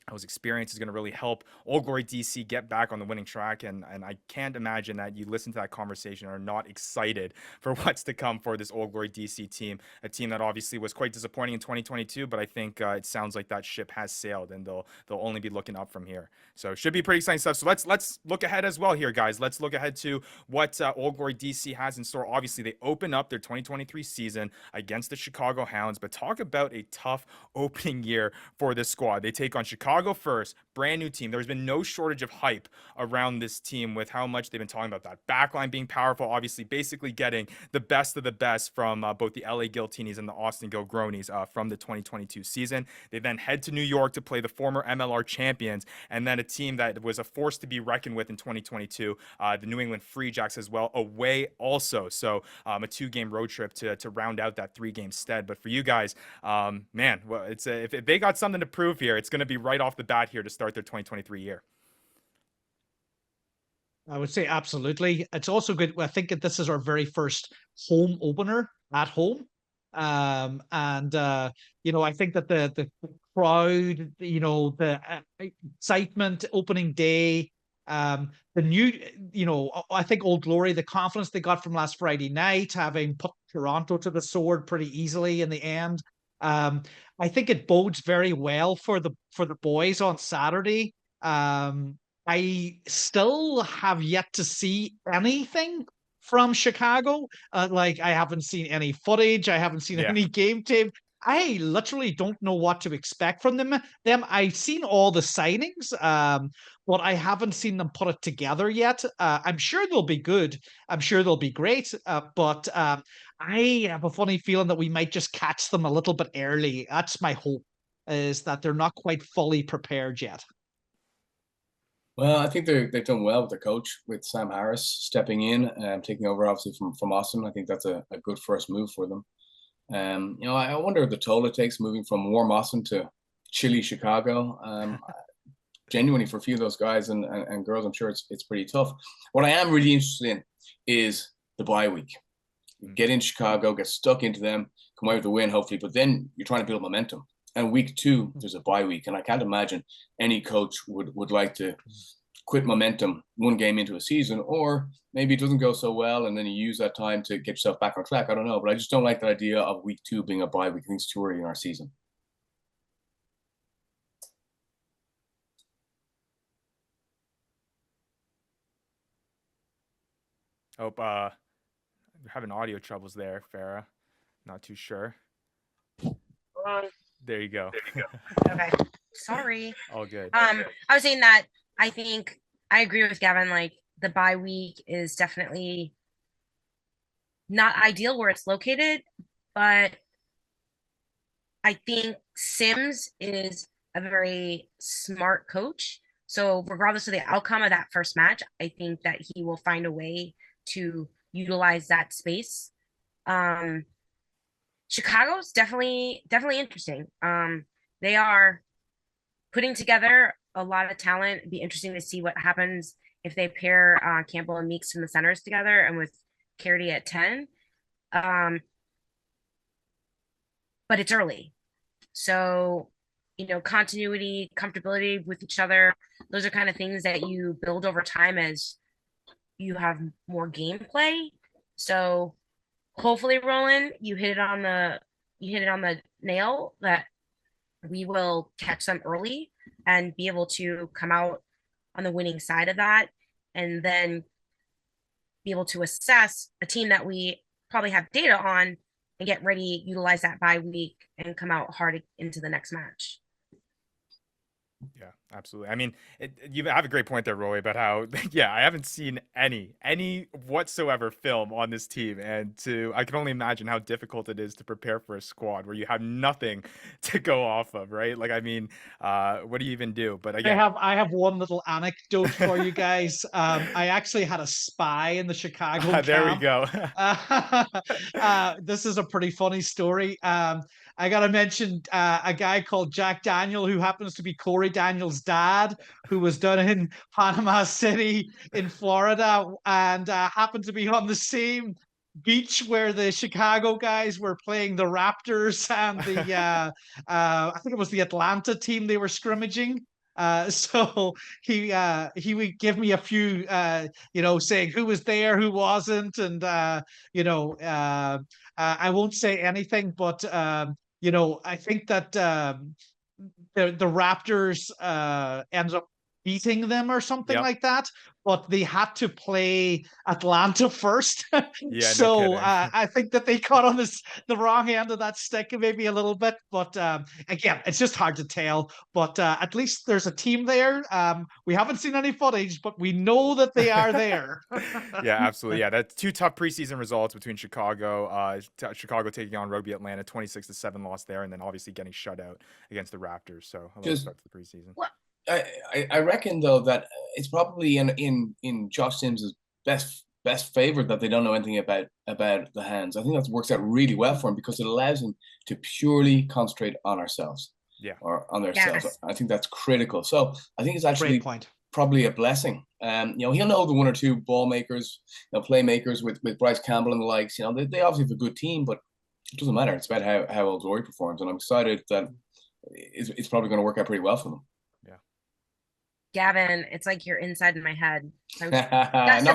How his experience is going to really help Old Glory DC get back on the winning track. And I can't imagine that you listen to that conversation and are not excited for what's to come for this Old Glory DC team, a team that obviously was quite disappointing in 2022, but I think it sounds like that ship has sailed and they'll only be looking up from here. So should be pretty exciting stuff. So let's look ahead as well here, guys. Let's look ahead to what Old Glory DC has in store. Obviously, they open up their 2023 season against the Chicago Hounds, but talk about a tough opening year for this squad. They take on Chicago first, brand new team. There's been no shortage of hype around this team with how much they've been talking about that backline being powerful, obviously basically getting the best of the best from both the LA Giltinis and the Austin Gilgronis from the 2022 season. They then head to New York to play the former MLR champions, and then a team that was a force to be reckoned with in 2022, the New England Free Jacks as well, away also. So a 2-game road trip to round out that 3-game stead. But for you guys, man, well, it's if they got something to prove here, it's going to be right off the bat here to start their 2023 year. I would say absolutely. It's also good. I think that this is our very first home opener at home. I think that the crowd, the excitement opening day, The new, I think Old Glory, the confidence they got from last Friday night, having put Toronto to the sword pretty easily in the end. I think it bodes very well for the boys on Saturday. I still have yet to see anything from Chicago. I haven't seen any footage. I haven't seen any game tape. I literally don't know what to expect from them. I've seen all the signings, but I haven't seen them put it together yet. I'm sure they'll be good. I'm sure they'll be great. But I have a funny feeling that we might just catch them a little bit early. That's my hope, is that they're not quite fully prepared yet. Well, I think they've done well with the coach, with Sam Harris stepping in and taking over, obviously, from Austin. I think that's a good first move for them. I wonder the toll it takes moving from warm Austin to chilly Chicago. Genuinely, for a few of those guys and girls, I'm sure it's pretty tough. What I am really interested in is the bye week. Get in Chicago, get stuck into them, come away with a win, hopefully, but then you're trying to build momentum. And week 2, there's a bye week, and I can't imagine any coach would like to quit momentum one game into a season, or maybe it doesn't go so well and then you use that time to get yourself back on track. I don't know, but I just don't like the idea of week 2 being a bye week. I think it's too early in our season. Oh, we're having audio troubles there, Farah. Not too sure. There you go. Okay. Sorry. All good. I was saying that I think I agree with Gavin. Like, the bye week is definitely not ideal where it's located, but I think Syms is a very smart coach. So regardless of the outcome of that first match, I think that he will find a way to utilize that space. Chicago's definitely interesting. They are putting together a lot of talent. It'd be interesting to see what happens if they pair Campbell and Meeks in the centers together and with Carity at 10. But it's early. So, continuity, comfortability with each other, those are kind of things that you build over time as you have more gameplay. So hopefully, Roland, you hit it on the nail that we will catch them early and be able to come out on the winning side of that, and then be able to assess a team that we probably have data on and get ready, utilize that bye week, and come out hard into the next match. Yeah, absolutely. I mean, you have a great point there, Roy, about how, I haven't seen any whatsoever film on this team. And I can only imagine how difficult it is to prepare for a squad where you have nothing to go off of, right? Like, I mean, what do you even do? But again, I have one little anecdote for you guys. I actually had a spy in the Chicago camp. There we go. This is a pretty funny story. I got to mention a guy called Jack Daniel, who happens to be Corey Daniel's dad, who was down in Panama City in Florida, and happened to be on the same beach where the Chicago guys were playing the Raptors and the I think it was the Atlanta team they were scrimmaging. So he would give me a few, saying who was there, who wasn't, and I won't say anything, but I think that the Raptors ended up beating them or something like that, but they had to play Atlanta first. So no I think that they caught on the wrong end of that stick maybe a little bit, but again, it's just hard to tell. But at least there's a team there. We haven't seen any footage, but we know that they are there. Yeah, absolutely. Yeah, that's 2 tough preseason results between Chicago. Chicago taking on Rugby Atlanta, 26-7 loss there, and then obviously getting shut out against the Raptors. So a little start to the preseason. I reckon, though, that it's probably in Josh Syms' best favor that they don't know anything about the Hounds. I think that works out really well for him because it allows him to purely concentrate on ourselves, or on themselves. Yes. I think that's critical. So I think it's actually probably a blessing. He'll know the 1 or 2 ball makers, playmakers with Bryce Campbell and the likes. They obviously have a good team, but it doesn't matter. It's about how Old Glory performs, and I'm excited that it's probably going to work out pretty well for them. Gavin, it's like you're inside in my head. Not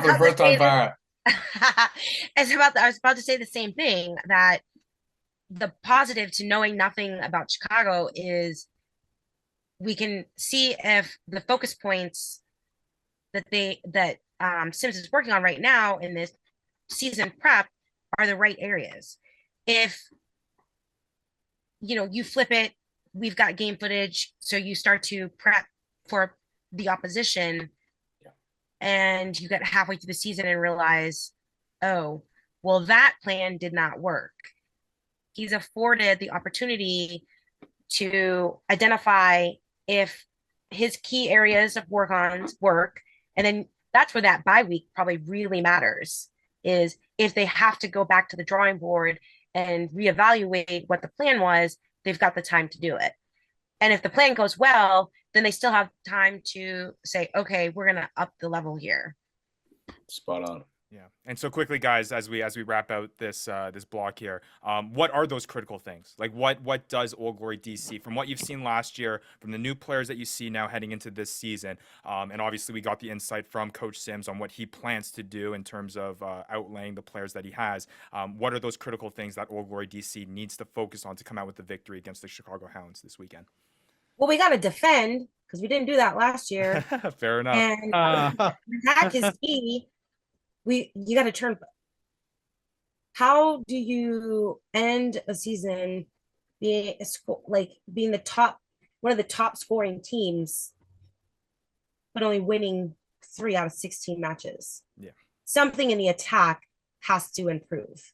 for the first time, Farah. I was about to say the same thing, that the positive to knowing nothing about Chicago is we can see if the focus points that Syms is working on right now in this season prep are the right areas. If you flip it, we've got game footage, so you start to prep for the opposition, and you get halfway through the season and realize, oh, well, that plan did not work. He's afforded the opportunity to identify if his key areas of work, and then that's where that bye week probably really matters, is if they have to go back to the drawing board and reevaluate what the plan was, they've got the time to do it. And if the plan goes well, then they still have time to say, okay, we're going to up the level here. Spot on. Yeah. And so quickly, guys, as we wrap out this block here, what are those critical things? Like what does Old Glory DC, from what you've seen last year, from the new players that you see now heading into this season, and obviously we got the insight from Coach Syms on what he plans to do in terms of outlaying the players that he has. What are those critical things that Old Glory DC needs to focus on to come out with the victory against the Chicago Hounds this weekend? Well, we got to defend, because we didn't do that last year. Fair enough. And attack is key. You got to turn. How do you end a season being being one of the top scoring teams, but only winning 3 out of 16 matches? Yeah. Something in the attack has to improve,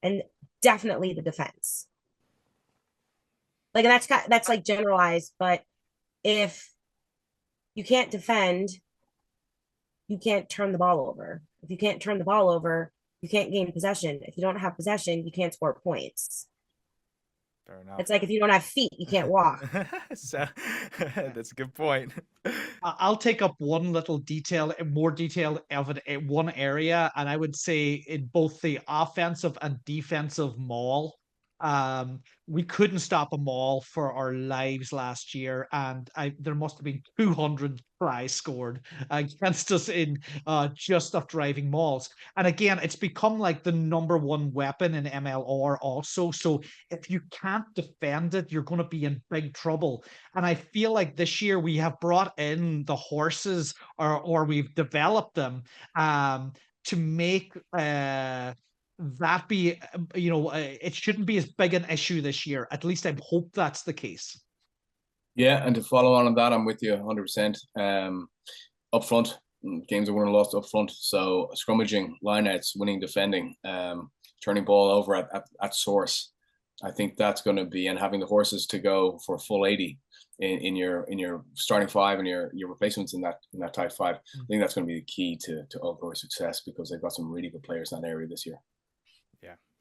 and definitely the defense. That's like generalized, but if you can't defend, you can't turn the ball over. If you can't turn the ball over, you can't gain possession. If you don't have possession, you can't score points. Fair enough. It's like if you don't have feet, you can't walk. So, that's a good point. I'll take up one little more detail of it in one area, and I would say in both the offensive and defensive maul. We couldn't stop a maul for our lives last year, and there must have been 200 tries scored against us in just of driving mauls. And again, it's become like the number one weapon in MLR also. So if you can't defend it, you're going to be in big trouble. And I feel like this year we have brought in the horses, or we've developed them to make that be, it shouldn't be as big an issue this year. At least I hope that's the case. Yeah, and to follow on that, I'm with you 100%. Up front, games are won and lost up front. So scrummaging, lineouts, winning, defending, turning ball over at source. I think that's going to be, and having the horses to go for a full 80 in your starting 5 and your replacements in that tight 5. I think that's going to be the key to Old Glory success, because they've got some really good players in that area this year.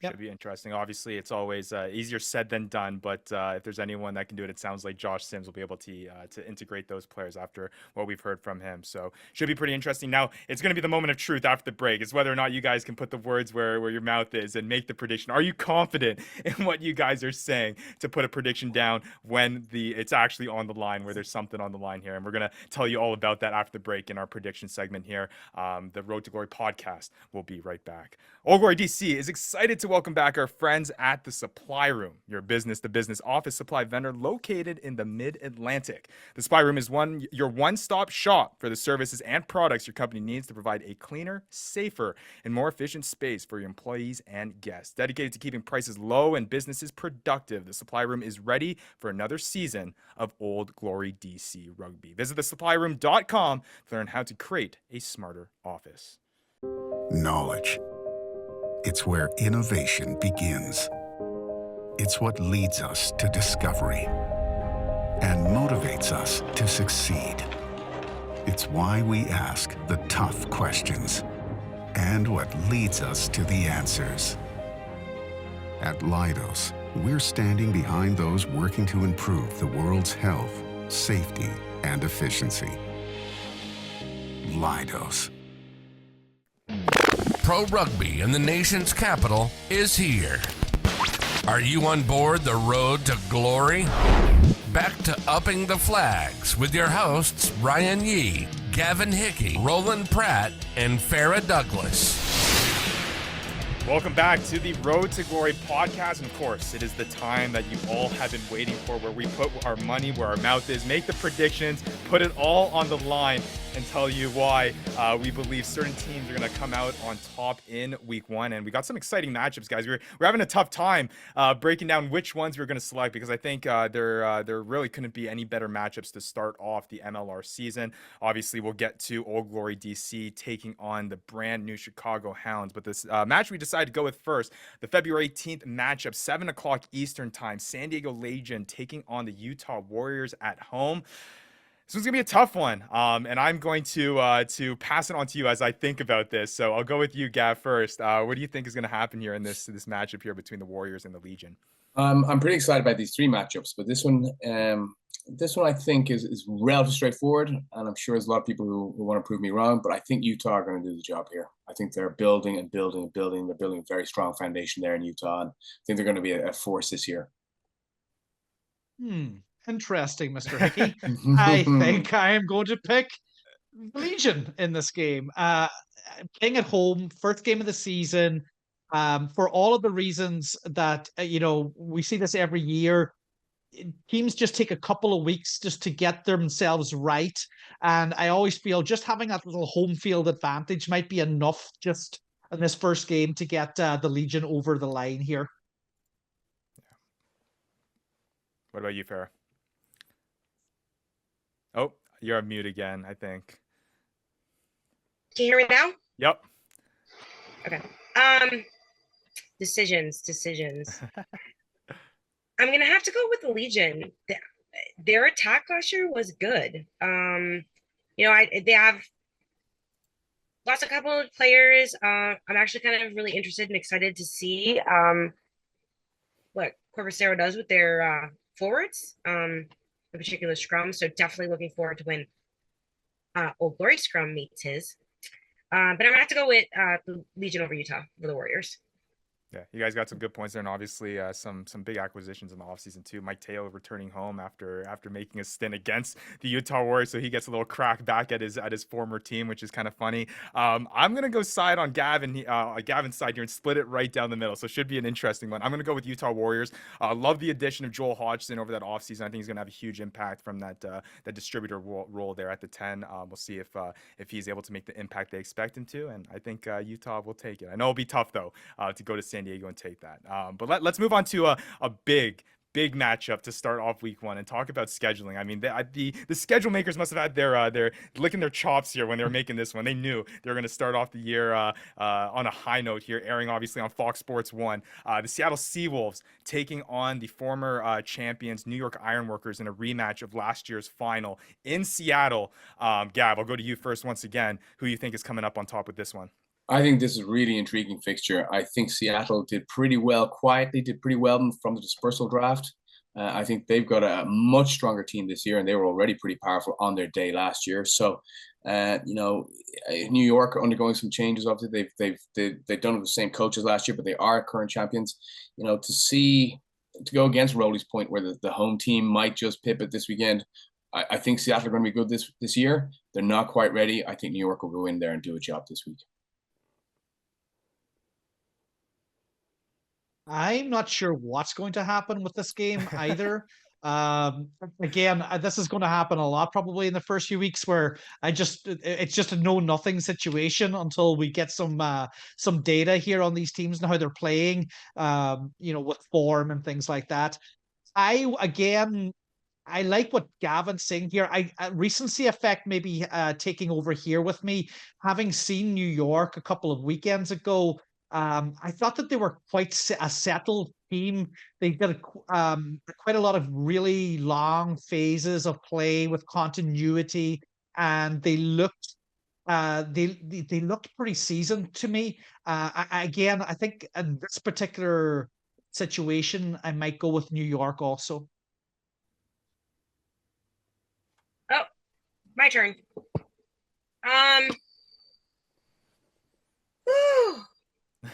Yeah, should be interesting. Obviously, it's always easier said than done, but if there's anyone that can do it, it sounds like Josh Syms will be able to integrate those players after what we've heard from him. So should be pretty interesting. Now, it's going to be the moment of truth after the break. It's whether or not you guys can put the words where your mouth is and make the prediction. Are you confident in what you guys are saying to put a prediction down when it's actually on the line, where there's something on the line here? And we're going to tell you all about that after the break in our prediction segment here. The Road to Glory podcast will be right back. Old Glory DC is excited to welcome back our friends at the Supply Room, your business-to-business office supply vendor located in the Mid-Atlantic. The Supply Room is your one-stop shop for the services and products your company needs to provide a cleaner, safer, and more efficient space for your employees and guests. Dedicated to keeping prices low and businesses productive, the Supply Room is ready for another season of Old Glory DC Rugby. Visit thesupplyroom.com to learn how to create a smarter office. Knowledge. It's where innovation begins. It's what leads us to discovery and motivates us to succeed. It's why we ask the tough questions and what leads us to the answers. At Leidos, we're standing behind those working to improve the world's health, safety, and efficiency. Leidos. Pro rugby in the nation's capital is here. Are you on board the road to glory? back to Upping the Flags with your hosts, Ryan Yee, Gavin Hickie, Roland Pratt, and Farah Douglas. Welcome back to the Road to Glory podcast. And of course, it is the time that you all have been waiting for, where we put our money where our mouth is, make the predictions, put it all on the line, and tell you why we believe certain teams are going to come out on top in week one. And we got some exciting matchups, guys. We're having a tough time breaking down which ones we're going to select, because I think there really couldn't be any better matchups to start off the MLR season. Obviously, we'll get to Old Glory DC taking on the brand new Chicago Hounds. But this match we decided to go with first, the February 18th matchup, 7 o'clock Eastern time, San Diego Legion taking on the Utah Warriors at home. This one's gonna be a tough one, and I'm going to pass it on to you as I think about this. So I'll go with you, Gav, first. What do you think is gonna happen here in this matchup here between the Warriors and the Legion? I'm pretty excited about these three matchups, but this one I think is relatively straightforward, and I'm sure there's a lot of people who want to prove me wrong, but I think Utah are going to do the job here. I think they're building and building and building. They're building a very strong foundation there in Utah, and I think they're going to be a force this year. Interesting, Mr. Hickey. I think I am going to pick Legion in this game. Playing at home, first game of the season, for all of the reasons that, we see this every year. Teams just take a couple of weeks just to get themselves right. And I always feel just having that little home field advantage might be enough just in this first game to get the Legion over the line here. What about you, Farah? Oh, you're on mute again, I think. Can you hear me now? Yep. Okay. Decisions. I'm going to have to go with the Legion. Their attack last year was good. They have lost a couple of players. I'm actually kind of really interested and excited to see what Corvusero does with their forwards, in particular scrum. So definitely looking forward to when Old Glory scrum meets his. But I'm going to have to go with the Legion over Utah for the Warriors. Yeah, you guys got some good points there, and obviously some big acquisitions in the offseason too. Mike Teo returning home after making a stint against the Utah Warriors, so he gets a little crack back at his former team, which is kind of funny. I'm gonna go side on Gavin's side here and split it right down the middle, so it should be an interesting one. I'm gonna go with Utah Warriors. Love the addition of Joel Hodgson over that offseason. I think he's gonna have a huge impact from that distributor role there at the 10. We'll see if he's able to make the impact they expect him to, and I think Utah will take it. I know it'll be tough though to go to San Diego and take that. But let's move on to a big matchup to start off week one and talk about scheduling. I mean, the schedule makers must have had their licking their chops here when they were making this one. They knew they were going to start off the year on a high note here, airing obviously on Fox Sports 1. The Seattle Seawolves taking on the former champions New York Ironworkers in a rematch of last year's final in Seattle. Gav, I'll go to you first once again. Who you think is coming up on top with this one? I think this is a really intriguing fixture. I think Seattle did pretty well from the dispersal draft. I think they've got a much stronger team this year, and they were already pretty powerful on their day last year. So, New York are undergoing some changes. Obviously, they've done it with the same coaches last year, but they are current champions. To go against Rowley's point, where the home team might just pivot this weekend. I think Seattle are going to be good this year. They're not quite ready. I think New York will go in there and do a job this week. I'm not sure what's going to happen with this game either. Again, this is going to happen a lot probably in the first few weeks, where it's just a know-nothing situation until we get some data here on these teams and how they're playing, with form and things like that. I like what Gavin's saying here. Recency effect maybe taking over here with me. Having seen New York a couple of weekends ago, I thought that they were quite a settled team. They did quite a lot of really long phases of play with continuity, and they looked pretty seasoned to me. Again, I think in this particular situation, I might go with New York also. Oh, my turn.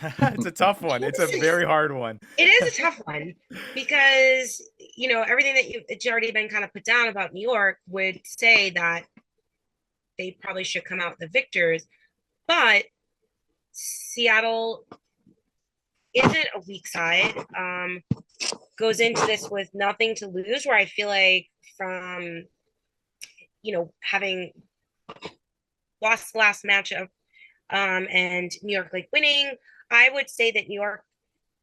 It's a tough one. It's a very hard one. It is a tough one because everything that it's already been kind of put down about New York would say that they probably should come out the victors, but Seattle isn't a weak side. Goes into this with nothing to lose, where I feel like from having lost the last matchup and New York like winning, I would say that New York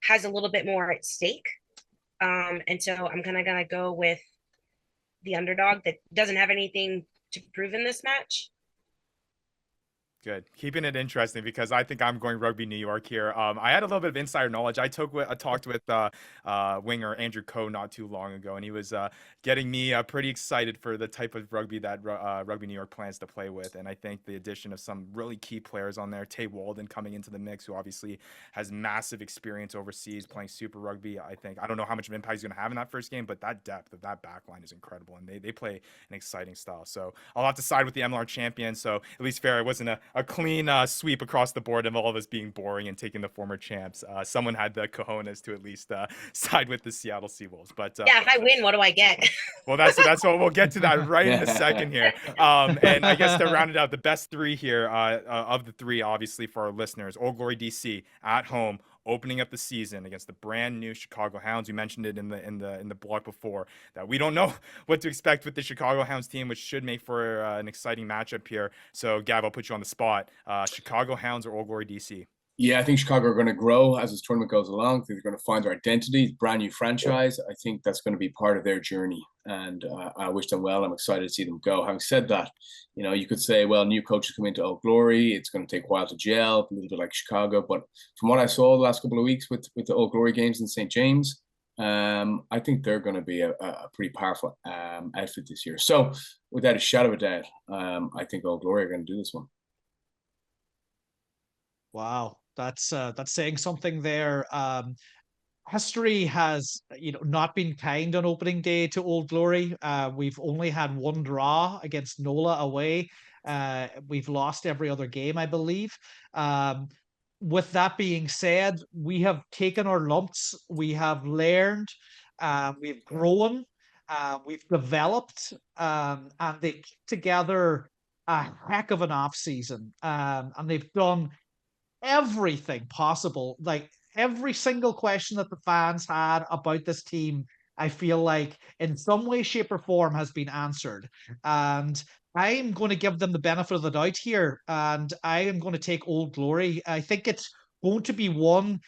has a little bit more at stake. And so I'm kind of gonna go with the underdog that doesn't have anything to prove in this match. Good. Keeping it interesting because I think I'm going Rugby New York here. I had a little bit of insider knowledge. I talked with winger Andrew Coe not too long ago, and he was getting me pretty excited for the type of rugby that Rugby New York plans to play with. And I think the addition of some really key players on there, Tay Walden coming into the mix, who obviously has massive experience overseas playing Super Rugby. I don't know how much of an impact he's going to have in that first game, but that depth of that back line is incredible, and they play an exciting style. So I'll have to side with the MLR champion. So at least Farah wasn't a clean sweep across the board of all of us being boring and taking the former champs. Someone had the cojones to at least side with the Seattle Seawolves. But yeah, if I win, what do I get? Well, that's what we'll get to that right in a second here. And I guess to round it out, the best three here of the three, obviously for our listeners, Old Glory DC at home, opening up the season against the brand new Chicago Hounds. We mentioned it in the blog before that we don't know what to expect with the Chicago Hounds team, which should make for an exciting matchup here. So, Gav, I'll put you on the spot. Chicago Hounds or Old Glory DC? Yeah, I think Chicago are going to grow as this tournament goes along. I think they're going to find their identity, brand new franchise. I think that's going to be part of their journey, and I wish them well. I'm excited to see them go. Having said that, you could say, well, new coaches come into Old Glory. It's going to take a while to gel, a little bit like Chicago. But from what I saw the last couple of weeks with the Old Glory games in St. James, I think they're going to be a pretty powerful outfit this year. So without a shadow of a doubt, I think Old Glory are going to do this one. Wow, that's saying something there. History has not been kind on opening day to Old Glory. We've only had one draw against NOLA away. We've lost every other game, I believe. With that being said, we have taken our lumps. We have learned. We've grown. We've developed, and they put together a heck of an off season. And they've done everything possible. Like every single question that the fans had about this team, I feel like in some way, shape, or form has been answered. And I'm going to give them the benefit of the doubt here, and I am going to take Old Glory. I think it's going to be won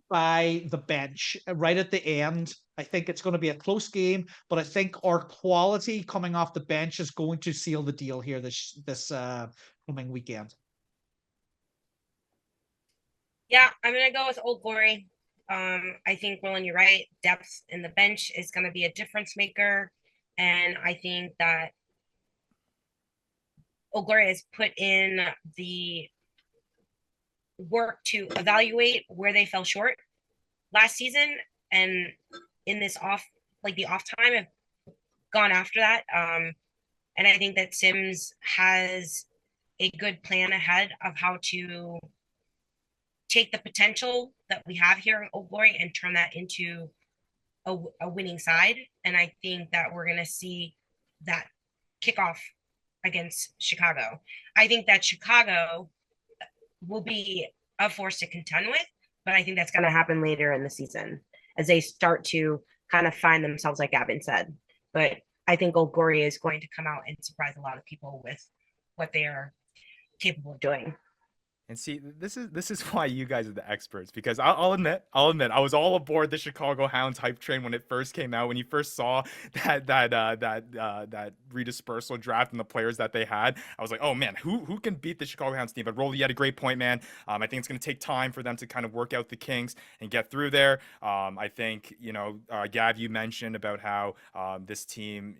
by the bench right at the end. I think it's going to be a close game, but I think our quality coming off the bench is going to seal the deal here this coming weekend. Yeah, I'm gonna go with Old Glory. I think, Roland, you're right. Depth in the bench is gonna be a difference maker, and I think that Old Glory has put in the work to evaluate where they fell short last season, and in this off time have gone after that. And I think that Syms has a good plan ahead of how to take the potential that we have here in Old Glory and turn that into a winning side. And I think that we're going to see that kickoff against Chicago. I think that Chicago will be a force to contend with, but I think that's going to happen later in the season as they start to kind of find themselves, like Gavin said. But I think Old Glory is going to come out and surprise a lot of people with what they are capable of doing. And see, this is why you guys are the experts, because I'll admit, I was all aboard the Chicago Hounds hype train when it first came out. When you first saw that redispersal draft and the players that they had, I was like, oh man, who can beat the Chicago Hounds team? But Roland, you had a great point, man. I think it's going to take time for them to kind of work out the kinks and get through there. I think Gav, you mentioned about how this team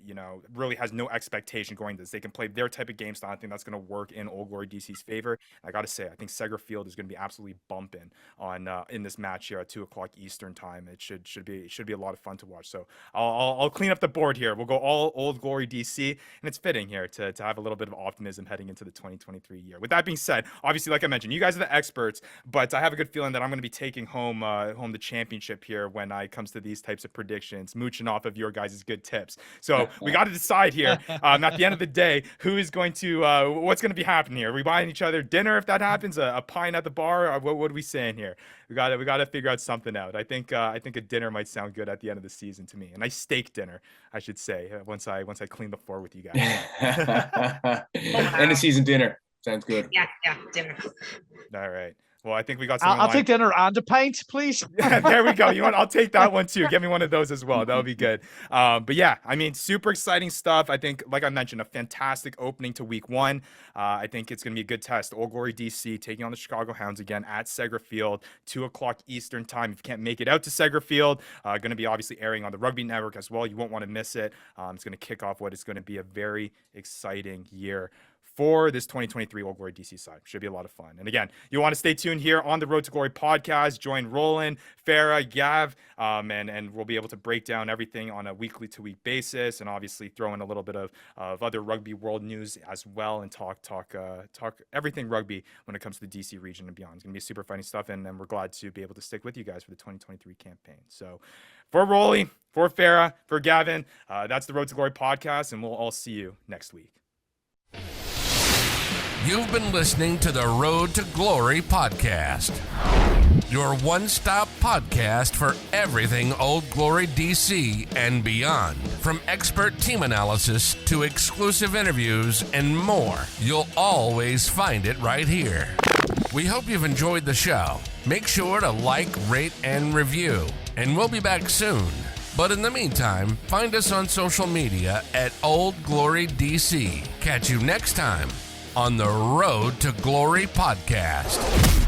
really has no expectation going to this. They can play their type of game style. I think that's going to work in Old Glory DC's favor. I got to say, I think Segra Field is going to be absolutely bumping on in this match here at 2:00 Eastern time. It should be a lot of fun to watch. So I'll clean up the board here. We'll go all Old Glory DC, and it's fitting here to have a little bit of optimism heading into the 2023 year. With that being said, obviously, like I mentioned, you guys are the experts, but I have a good feeling that I'm going to be taking home the championship here when it comes to these types of predictions, mooching off of your guys' good tips. So we got to decide here at the end of the day who is going to what's going to be happening here. Are we buying each other dinner if that happens? A pint at the bar? Or what are we saying here? We got to figure out something out. I think a dinner might sound good at the end of the season to me. A nice steak dinner, I should say, once I clean the floor with you guys. End of season dinner sounds good. Yeah, dinner. All right. Well, I think we got I'll take dinner and a pint, please. There we go. You know what? I'll take that one too. Get me one of those as well. That would be good. But yeah, I mean, super exciting stuff. I think, like I mentioned, a fantastic opening to week 1. I think it's going to be a good test. Old Glory DC taking on the Chicago Hounds again at Segra Field, 2:00 Eastern time. If you can't make it out to Segra Field, going to be obviously airing on the Rugby Network as well. You won't want to miss it. It's going to kick off what is going to be a very exciting year for this 2023 Old Glory DC side. Should be a lot of fun. And again, you want to stay tuned here on the Road to Glory podcast. Join Roland, Farah, Gav, and we'll be able to break down everything on a weekly to week basis, and obviously throw in a little bit of other rugby world news as well, and talk everything rugby when it comes to the DC region and beyond. It's going to be super funny stuff, and we're glad to be able to stick with you guys for the 2023 campaign. So for Rolly, for Farah, for Gavin, that's the Road to Glory podcast, and we'll all see you next week. You've been listening to the Road to Glory podcast, your one-stop podcast for everything Old Glory DC and beyond. From expert team analysis to exclusive interviews and more, you'll always find it right here. We hope you've enjoyed the show. Make sure to like, rate, and review, and we'll be back soon. But in the meantime, find us on social media at Old Glory DC. Catch you next time on the Road to Glory podcast.